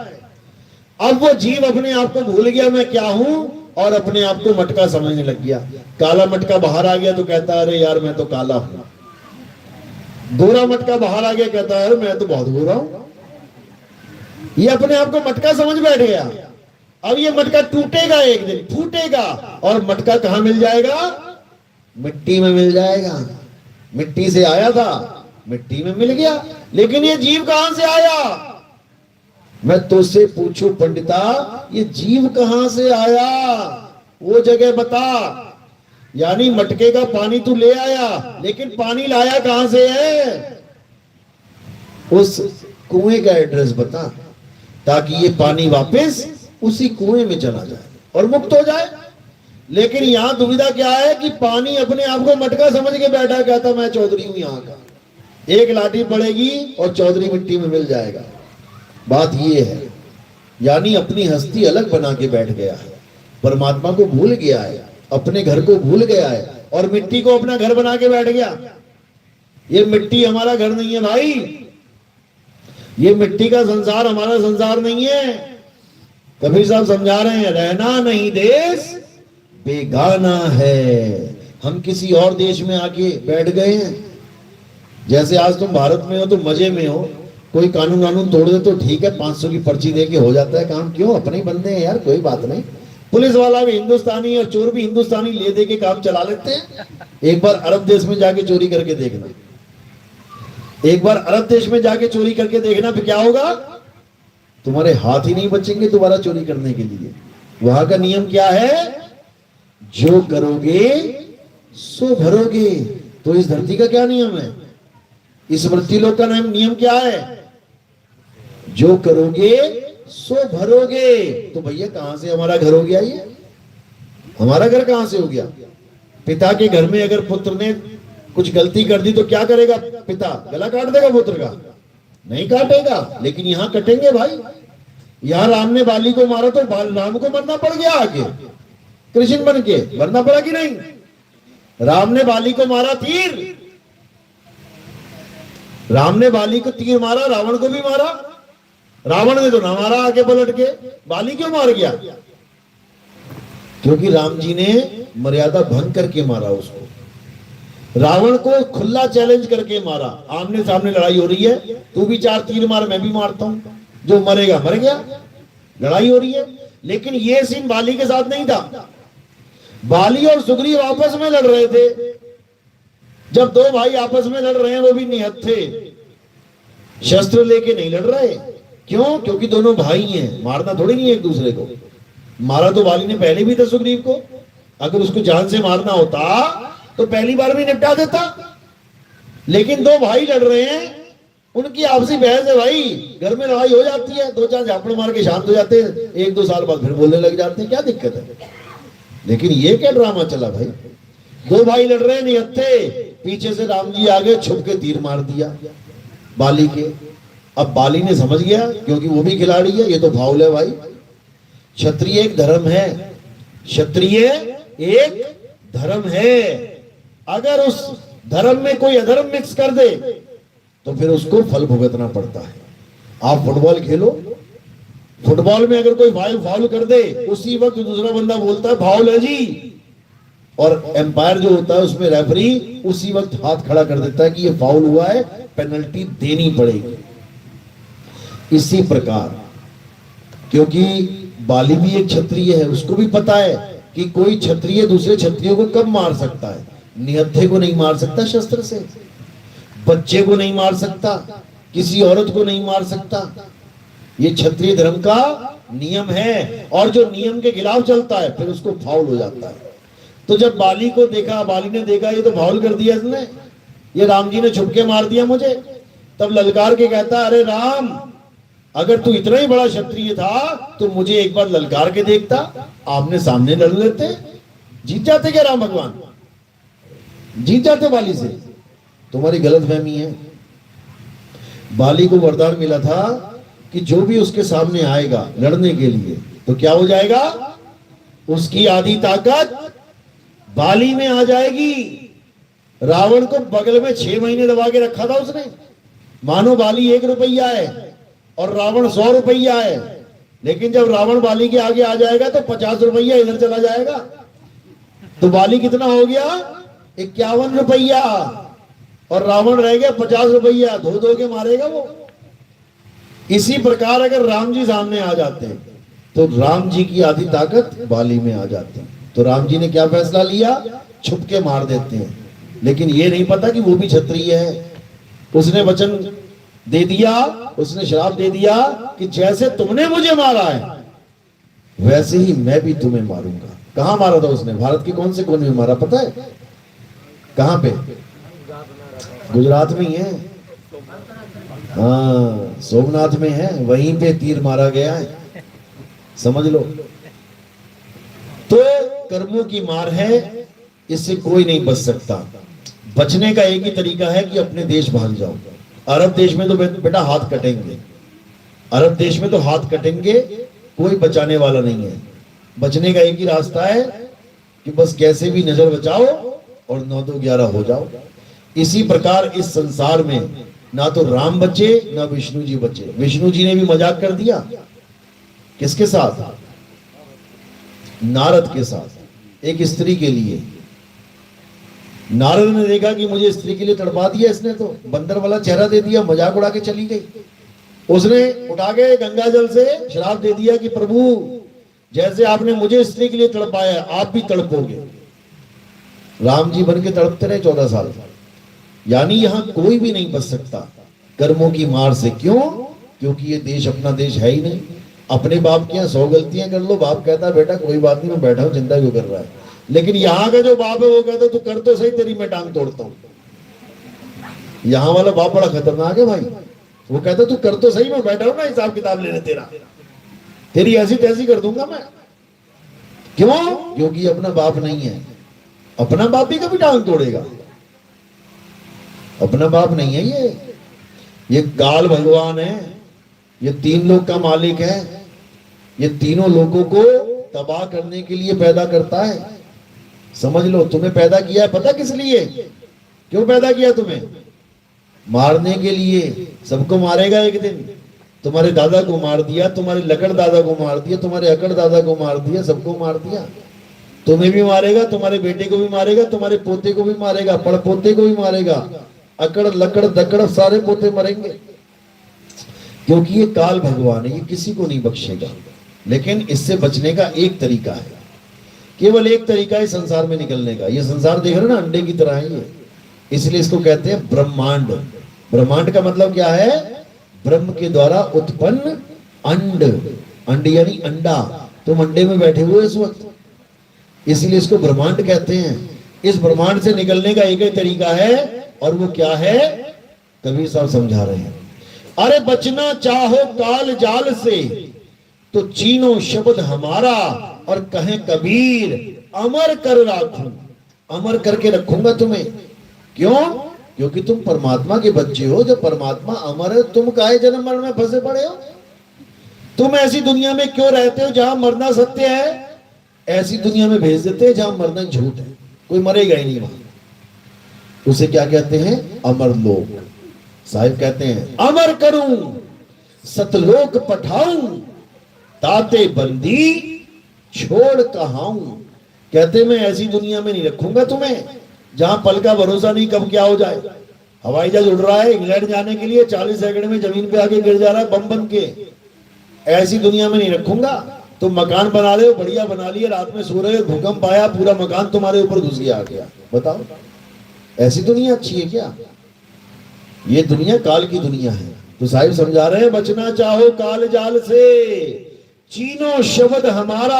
अब वो जीव अपने आप को भूल गया मैं क्या हूं, और अपने आप को मटका समझने लग गया। काला मटका बाहर आ गया तो कहता है अरे यार मैं तो काला हूं। गोरा मटका बाहर आ गया, कहता है मैं तो बहुत गोरा हूं। ये अपने आप को मटका समझ बैठ गया। अब ये मटका टूटेगा, एक दिन फूटेगा, और मटका कहां मिल जाएगा? मिट्टी में मिल जाएगा। मिट्टी से आया था, मिट्टी में मिल गया। लेकिन ये जीव कहां से आया? मैं तुझसे पूछूं पंडिता, ये जीव कहां से आया? वो जगह बता। यानी मटके का पानी तू ले आया, लेकिन पानी लाया कहां से है? उस कुएं का एड्रेस बता, ताकि ये पानी वापस उसी कुएं में चला जाए और मुक्त हो जाए। लेकिन यहां दुविधा क्या है कि पानी अपने आप को मटका समझ के बैठा, कहता मैं चौधरी हूं यहां का। एक लाठी पड़ेगी और चौधरी मिट्टी में मिल जाएगा। बात ये है, यानी अपनी हस्ती अलग बना के बैठ गया है, परमात्मा को भूल गया है, अपने घर को भूल गया है, और मिट्टी को अपना घर बना के बैठ गया। ये मिट्टी हमारा घर नहीं है भाई, ये मिट्टी का संसार हमारा संसार नहीं है। कबीर साहब समझा रहे हैं, रहना नहीं देश बेगाना है। हम किसी और देश में आके बैठ गए हैं। जैसे आज तुम भारत में हो तो मजे में हो, कोई कानून कानून तोड़ दे तो ठीक है, 500 की पर्ची दे के हो जाता है काम। क्यों? अपने ही बंदे हैं यार, कोई बात नहीं। पुलिस वाला भी हिंदुस्तानी और चोर भी हिंदुस्तानी ले दे के काम चला लेते हैं। एक बार अरब देश में जाके चोरी करके देखना, एक बार अरब देश में जाके चोरी करके देखना, फिर क्या होगा? तुम्हारे हाथ ही नहीं बचेंगे दोबारा चोरी करने के लिए। वहां का नियम क्या है? जो करोगे सो भरोगे। तो इस धरती का क्या नियम है? इस मृत्युलोक का नियम क्या है? जो करोगे सो भरोगे। तो भैया कहां से हमारा घर हो गया? ये हमारा घर कहां से हो गया? पिता के घर में अगर पुत्र ने कुछ गलती कर दी तो क्या करेगा पिता? गला काट देगा पुत्र का? नहीं काटेगा। लेकिन यहां कटेंगे भाई। यहां राम ने बाली को मारा तो राम को मरना पड़ गया, आगे कृष्ण बन के मरना पड़ा कि नहीं? राम ने बाली को मारा तीर, राम ने बाली को तीर मारा, रावण को भी मारा। रावण ने तो ना मारा आगे पलट के, बाली क्यों मार गया? क्योंकि राम जी ने मर्यादा भंग करके मारा उसको। रावण को खुला चैलेंज करके मारा। आमने सामने लड़ाई हो रही है, तू भी 4 तीर मार, मैं भी मारता हूं, जो मरेगा मर गया, लड़ाई हो रही है। लेकिन ये सीन बाली के साथ नहीं था। बाली और सुग्रीव आपस में लड़ रहे थे। जब 2 भाई आपस में लड़ रहे हैं, वो भी निहत्थे, शस्त्र लेके नहीं लड़ रहे। क्यों? क्योंकि दोनों भाई हैं, मारना थोड़ी नहीं है एक दूसरे को। मारा तो बाली ने पहले भी था सुग्रीव को। अगर उसको जान से मारना होता तो पहली बार भी निपटा देता। लेकिन 2 भाई लड़ रहे हैं, उनकी आपसी बहस है भाई। घर में लड़ाई हो जाती है, 2-4 झापड़ मार के शांत हो जाते हैं, 1-2 साल बाद फिर बोलने लग जाते हैं, क्या दिक्कत है? लेकिन ये क्या ड्रामा चला भाई? 2 भाई लड़ रहे हैं निहत्थे, पीछे से राम जी आगे छुप के तीर मार दिया बाली के। अब बाली ने समझ गया, क्योंकि वो भी खिलाड़ी है, ये तो फाउल है भाई। क्षत्रिय एक धर्म है, क्षत्रिय एक धर्म है। अगर उस धर्म में कोई अधर्म मिक्स कर दे तो फिर उसको फल भुगतना पड़ता है। आप फुटबॉल खेलो, फुटबॉल में अगर कोई फाउल कर दे, उसी वक्त दूसरा बंदा बोलता है फाउल है जी, और एम्पायर जो होता है उसमें रेफरी उसी वक्त हाथ खड़ा कर देता है कि ये फाउल हुआ है, पेनल्टी देनी पड़ेगी। इसी प्रकार, क्योंकि बाली भी एक क्षत्रिय है, उसको भी पता है कि कोई क्षत्रिय दूसरे क्षत्रियो को कब मार सकता है। निहत्थे को नहीं मार सकता शस्त्र से, बच्चे को नहीं मार सकता, किसी औरत को नहीं मार सकता। ये क्षत्रिय धर्म का नियम है, और जो नियम के खिलाफ चलता है फिर उसको फाउल हो जाता है। तो जब बाली को देखा, बाली ने देखा ये तो फाउल कर दिया इसने, ये राम जी ने छुप के मार दिया मुझे, तब ललकार के कहता है, अरे राम, अगर तू इतना ही बड़ा क्षत्रिय था तो मुझे एक बार ललकार के देखता, आपने सामने लड़ लेते, जीत जाते क्या राम भगवान? जीत जाते बाली से। तुम्हारी गलतफहमी है। बाली को वरदान मिला था कि जो भी उसके सामने आएगा लड़ने के लिए तो क्या हो जाएगा? उसकी आधी ताकत बाली में आ जाएगी। रावण को बगल में 6 महीने दबा के रखा था उसने। मानो बाली 1 रुपया है और रावण 100 रुपया है, लेकिन जब रावण बाली के आगे आ जाएगा तो 50 रुपया इधर चला जाएगा। तो बाली कितना हो गया? 51 रुपया, और रावण रह गया 50 रुपया। धो के मारेगा वो। इसी प्रकार अगर राम जी सामने आ जाते हैं तो राम जी की आधी ताकत बाली में आ जाती है। तो राम जी ने क्या फैसला लिया? छुप के मार देते हैं। लेकिन ये नहीं पता कि वो भी क्षत्रिय है। उसने वचन दे दिया, उसने श्राप दे दिया कि जैसे तुमने मुझे मारा है वैसे ही मैं भी तुम्हें मारूंगा। कहां मारा था उसने? भारत के कौन से कोने में मारा पता है? कहां पे? गुजरात में ही है, हाँ, सोमनाथ में है, वहीं पे तीर मारा गया है, समझ लो। तो कर्मों की मार है, इससे कोई नहीं बच सकता। बचने का एक ही तरीका है कि अपने देश भाग जाओ। अरब देश में तो बेटा हाथ कटेंगे, अरब देश में तो हाथ कटेंगे, कोई बचाने वाला नहीं है। बचने का एक ही रास्ता है कि बस कैसे भी नजर बचाओ और 9-2-11 हो जाओ। इसी प्रकार इस संसार में ना तो राम बचे ना विष्णु जी बचे। विष्णु जी ने भी मजाक कर दिया, किसके साथ? नारद के साथ, एक स्त्री के लिए। नारद ने देखा कि मुझे स्त्री के लिए तड़पा दिया इसने, तो बंदर वाला चेहरा दे दिया, मजाक उड़ा के चली गई। उसने उठा के गंगा जल से श्राप दे दिया कि प्रभु, जैसे आपने मुझे स्त्री के लिए तड़पाया आप भी तड़पोगे। राम जी बन के तड़पते रहे 14 साल। यानी यहां कोई भी नहीं बच सकता कर्मों की मार से। क्यों? क्योंकि ये देश अपना देश है ही नहीं। अपने बाप की 100 गलतियां कर लो, बाप कहता है बेटा कोई बात नहीं, मैं बैठा हूं, चिंता क्यों कर रहा है। लेकिन यहाँ का जो बाप है वो कहता है तू कर तो सही, तेरी मैं टांग तोड़ता हूं। यहाँ वाला बाप बड़ा खतरनाक है भाई। वो कहता तू कर तो सही, मैं बैठा हूं ना हिसाब किताब लेने तेरा, तेरी ऐसी तैसी कर दूंगा मैं। क्यों? क्योंकि अपना बाप नहीं है। अपना बाप भी कभी टांग तोड़ेगा? अपना बाप नहीं है ये काल भगवान है, ये तीन लोक का मालिक है, ये तीनों लोगों को तबाह करने के लिए पैदा करता है। समझ लो, तुम्हें पैदा किया है पता किस लिए? क्यों पैदा किया तुम्हें? मारने के लिए। सबको मारेगा एक दिन। तुम्हारे दादा को मार दिया, तुम्हारे लकड़ दादा को मार दिया, तुम्हारे अकड़ दादा को मार दिया, सबको मार दिया। तुम्हें भी मारेगा, तुम्हारे बेटे को भी मारेगा, तुम्हारे पोते को भी मारेगा, पड़पोते को भी मारेगा। अकड़ लकड़ दकड़ सारे पोते मरेंगे, क्योंकि ये काल भगवान है, ये किसी को नहीं बख्शेगा। लेकिन इससे बचने का एक तरीका है, केवल एक तरीका है संसार में निकलने का। ये संसार देख रहे हो ना, अंडे की तरह है ये, इसलिए इसको कहते हैं ब्रह्मांड। ब्रह्मांड का मतलब क्या है? ब्रह्म के द्वारा उत्पन्न अंड। अंड यानी अंडा। तुम अंडे में बैठे हुए इस वक्त, इसलिए इसको ब्रह्मांड कहते हैं। इस ब्रह्मांड से निकलने का एक ही तरीका है, और वो क्या है? कबीर साहब समझा रहे हैं। अरे बचना चाहो काल जाल से तो चीनो शब्द हमारा, और कहे कबीर अमर कर राखूं। अमर करके रखूंगा तुम्हें। क्यों? क्योंकि तुम परमात्मा के बच्चे हो। जब परमात्मा अमर है, तुम काहे जन्म मरण में फंसे पड़े हो? तुम ऐसी दुनिया में क्यों रहते हो जहां मरना सत्य है? ऐसी दुनिया में भेज देते हैं जहां मरना झूठ है, कोई मरेगा ही नहीं वहां। उसे क्या कहते हैं? अमर लोक। साहिब कहते हैं अमर करूं सतलोक पठाऊं, ताते बंदी छोड़ कहाऊं। कहते मैं ऐसी दुनिया में नहीं रखूंगा तुम्हें जहां पल का भरोसा नहीं कब क्या हो जाए। हवाई जहाज उड़ रहा है इंग्लैंड जाने के लिए, 40 सेकंड में जमीन पे आके गिर जा रहा है बम बन के। ऐसी दुनिया में नहीं रखूंगा। तुम मकान बना रहे हो, बढ़िया बना लिए, रात में सो रहे हो, भूकंप आया, पूरा मकान तुम्हारे ऊपर घुस गया, आ गया। बताओ ऐसी दुनिया अच्छी है क्या? ये दुनिया काल की दुनिया है। तो साहिब समझा रहे हैं बचना चाहो काल जाल से, चीनो शब्द हमारा,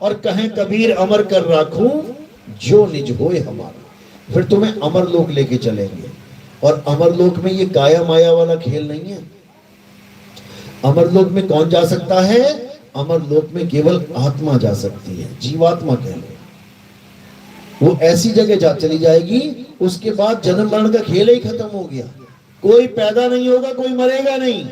और कहें कबीर अमर कर राखूं जो निज होए हमारा। फिर तुम्हें अमर लोक लेके चलेंगे। और अमर लोक में ये काया माया वाला खेल नहीं है। अमर लोक में कौन जा सकता है? अमर लोक में केवल आत्मा जा सकती है, जीवात्मा कह लो। वो ऐसी जगह जा चली जाएगी, उसके बाद जन्म मरण का खेल ही खत्म हो गया। कोई पैदा नहीं होगा, कोई मरेगा नहीं।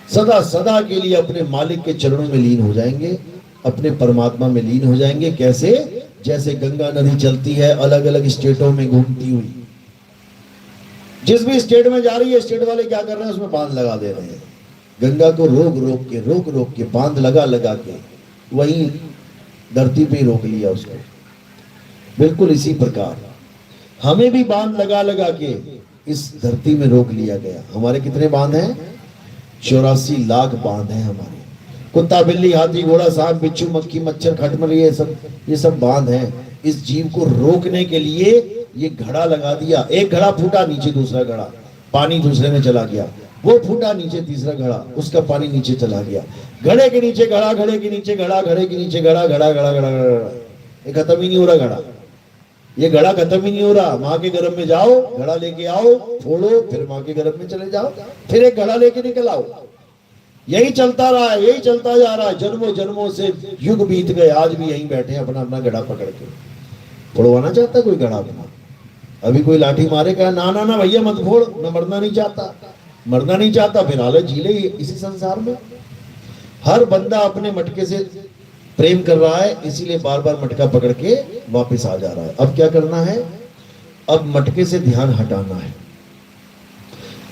सदा सदा के लिए अपने मालिक के चरणों में लीन हो जाएंगे, अपने परमात्मा में लीन हो जाएंगे। कैसे? जैसे गंगा नदी चलती है अलग अलग स्टेटों में घूमती हुई। जिस भी स्टेट में जा रही है, स्टेट वाले क्या कर रहे हैं? उसमें बांध लगा दे रहे हैं। गंगा को रोक रोक के बांध लगा लगा के वही धरती पे रोक लिया उसको। बिल्कुल इसी प्रकार हमें भी बांध लगा लगा के इस धरती में रोक लिया गया। हमारे कितने बांध हैं? 84 लाख बांध हैं हमारे। कुत्ता बिल्ली हाथी घोड़ा सांप बिच्छू मक्खी मच्छर खटमल ये सब बांध हैं। इस जीव को रोकने के लिए ये घड़ा लगा दिया। एक घड़ा फूटा, नीचे दूसरा घड़ा, पानी दूसरे में चला गया। वो फूटा, नीचे तीसरा घड़ा, उसका पानी नीचे चला गया। घड़े के नीचे घड़ा, घड़े के नीचे घड़ा, घड़े के नीचे घड़ा, घड़ा घड़ा घड़ा घड़ा। ये खत्म ही नहीं हो रहा घड़ा। ये घड़ा खत्म ही नहीं हो रहा। माँ के गर्भ में जाओ, घड़ा लेके आओ, फोड़ो, फिर माँ के गर्भ में चले जाओ, फिर एक घड़ा लेके निकल आओ। यही चलता रहा है, यही चलता जा रहा है। जन्मों जन्मों से युग बीत गए, आज भी यहीं बैठे हैं अपना अपना घड़ा पकड़ के। फोड़वाना चाहता कोई घड़ा अपना? अभी कोई लाठी मारे कहा ना ना ना भैया मत फोड़, मैं मरना नहीं चाहता। मरना नहीं चाहता, फिर हालत जी ले इसी संसार में। हर बंदा अपने मटके से प्रेम कर रहा है, इसीलिए बार बार मटका पकड़ के वापस आ जा रहा है। अब क्या करना है? अब मटके से ध्यान हटाना है,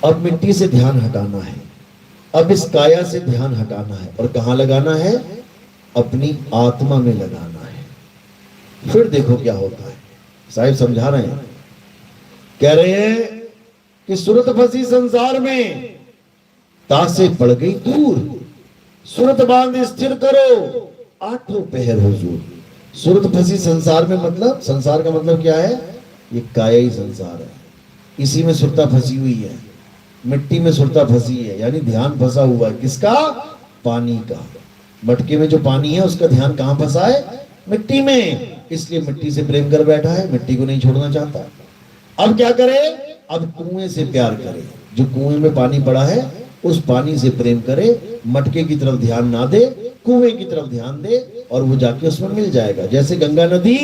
अब मिट्टी से ध्यान हटाना है, अब इस काया से ध्यान हटाना है। और कहां लगाना है? अपनी आत्मा में लगाना है। फिर देखो क्या होता है। साहिब समझा रहे हैं, कह रहे हैं कि सूरत फंसी संसार में, तासे पड़ गई दूर, सूरत बांध स्थिर करो, आठों पहर हुजूर। सूरत फंसी संसार में, मतलब संसार का मतलब क्या है? ये काया ही संसार है। इसी में सुरता फंसी हुई है, मिट्टी में सुरता फंसी है, यानी ध्यान फंसा हुआ है। किसका? पानी का। मटके में जो पानी है उसका ध्यान कहां फंसा है? मिट्टी में। इसलिए मिट्टी से प्रेम कर बैठा है, मिट्टी को नहीं छोड़ना चाहता। अब क्या करे? अब कुएं से प्यार करे। जो कुएं में पानी पड़ा है उस पानी से प्रेम करे, मटके की तरफ ध्यान ना दे, कुएं की तरफ ध्यान दे और वो जाके उसमें मिल जाएगा। जैसे गंगा नदी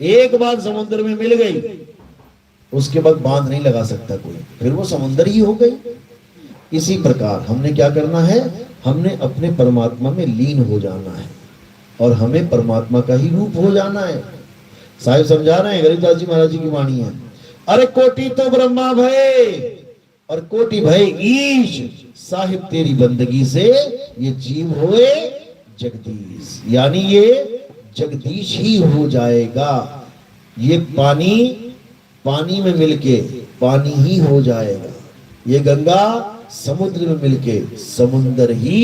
एक बार समुद्र में मिल गई, उसके बाद बांध नहीं लगा सकता कोई, फिर वो समुद्र ही हो गई। इसी प्रकार हमने क्या करना है, हमने अपने परमात्मा में लीन हो जाना है और हमें परमात्मा का ही रूप हो जाना है। साहिब समझा रहे हैं, गरीबदास जी महाराज जी की वाणी है, अरे कोटि तो ब्रह्मा भय और कोटि भय ईश, साहिब तेरी बंदगी से ये जीव होए जगदीश। यानी ये जगदीश ही हो जाएगा। ये पानी में मिलके पानी ही हो जाएगा, ये गंगा समुद्र में मिलके समुद्र ही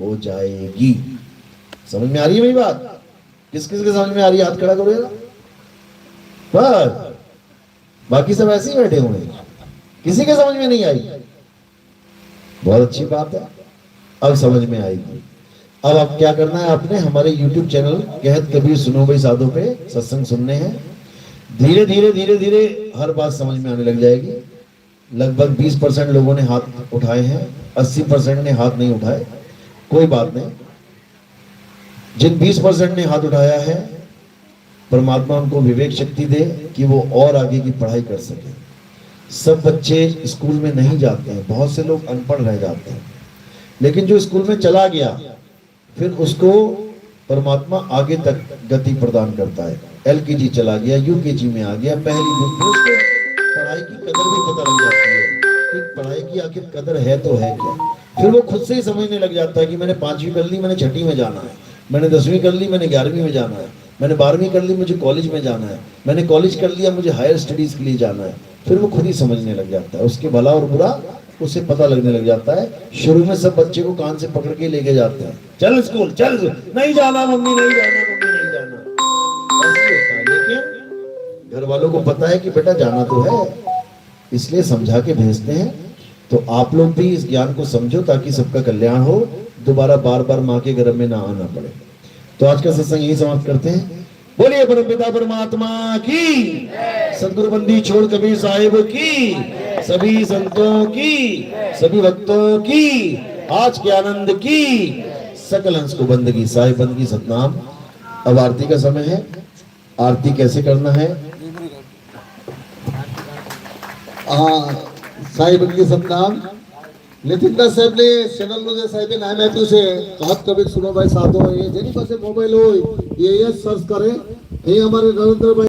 हो जाएगी। समझ में आ रही है मेरी बात? किस किस के समझ में आ रही है? हाथ खड़ा करो जरा। बस, बाकी सब ऐसे ही बैठे हुए हैं, किसी के समझ में नहीं आई। बहुत अच्छी बात है, अब समझ में आएगी। अब आप क्या करना है, आपने हमारे YouTube चैनल कहत कबीर सुनो भाई साधो पे सत्संग सुनने हैं। धीरे धीरे धीरे धीरे हर बात समझ में आने लग जाएगी। लगभग 20% लोगों ने हाथ उठाए हैं, 80% ने हाथ नहीं उठाए, कोई बात नहीं। जिन 20% ने हाथ उठाया है, परमात्मा उनको विवेक शक्ति दे कि वो और आगे की पढ़ाई कर सके। सब बच्चे स्कूल में नहीं जाते हैं, बहुत से लोग अनपढ़ रह जाते हैं, लेकिन जो स्कूल में चला गया फिर उसको परमात्मा आगे तक गति प्रदान करता है। LKG चला गया, UKG में आ गया, पहली बुक में उसको पढ़ाई की कदर भी पता लग जाती है कि पढ़ाई की आखिर कदर है तो है क्या। फिर वो खुद से ही समझने लग जाता है कि मैंने 5वीं कर ली, मैंने 6वीं में जाना है, मैंने 10वीं कर ली, मैंने 11वीं में जाना है, मैंने 12वीं कर ली, मुझे कॉलेज में जाना है, मैंने कॉलेज कर लिया, मुझे हायर स्टडीज के लिए जाना है। फिर वो खुद ही समझने लग जाता है, उसके भला और बुरा उसे पता लगने लग जाता है। शुरू में सब बच्चे को कान से पकड़ के लेके जाते हैं, चल स्कूल चल, नहीं जाना मम्मी, नहीं जाना मम्मी, नहीं जाना, ऐसे होता है। लेकिन घर वालों को पता है कि बेटा जाना तो है, इसलिए समझा के भेजते हैं। तो आप लोग भी इस ज्ञान को समझो ताकि सबका कल्याण हो, दोबारा बार बार माँ के गर्भ में ना आना पड़े। तो आज का सत्संग यही समाप्त करते हैं। बोलिए परमपिता परमात्मा की, सदगुरु बंदी छोड़ कबीर साहिब की, सभी संतों की, सभी भक्तों की, आज के आनंद की, सकल अंश को बंदगी, साहिब बंदगी सतनाम। अब आरती का समय है। आरती कैसे करना है? સાહેબ કે સતનામ નીતિનદાસ સાહેબ ને ચેનલ નું જે સાહેબે નામ આપ્યું છે કહત કબીર સુનોભાઈ સાધો, એ જેની પાસે મોબાઈલ હોય એ સર્ચ કરે। અહીં અમારે નરેન્દ્રભાઈ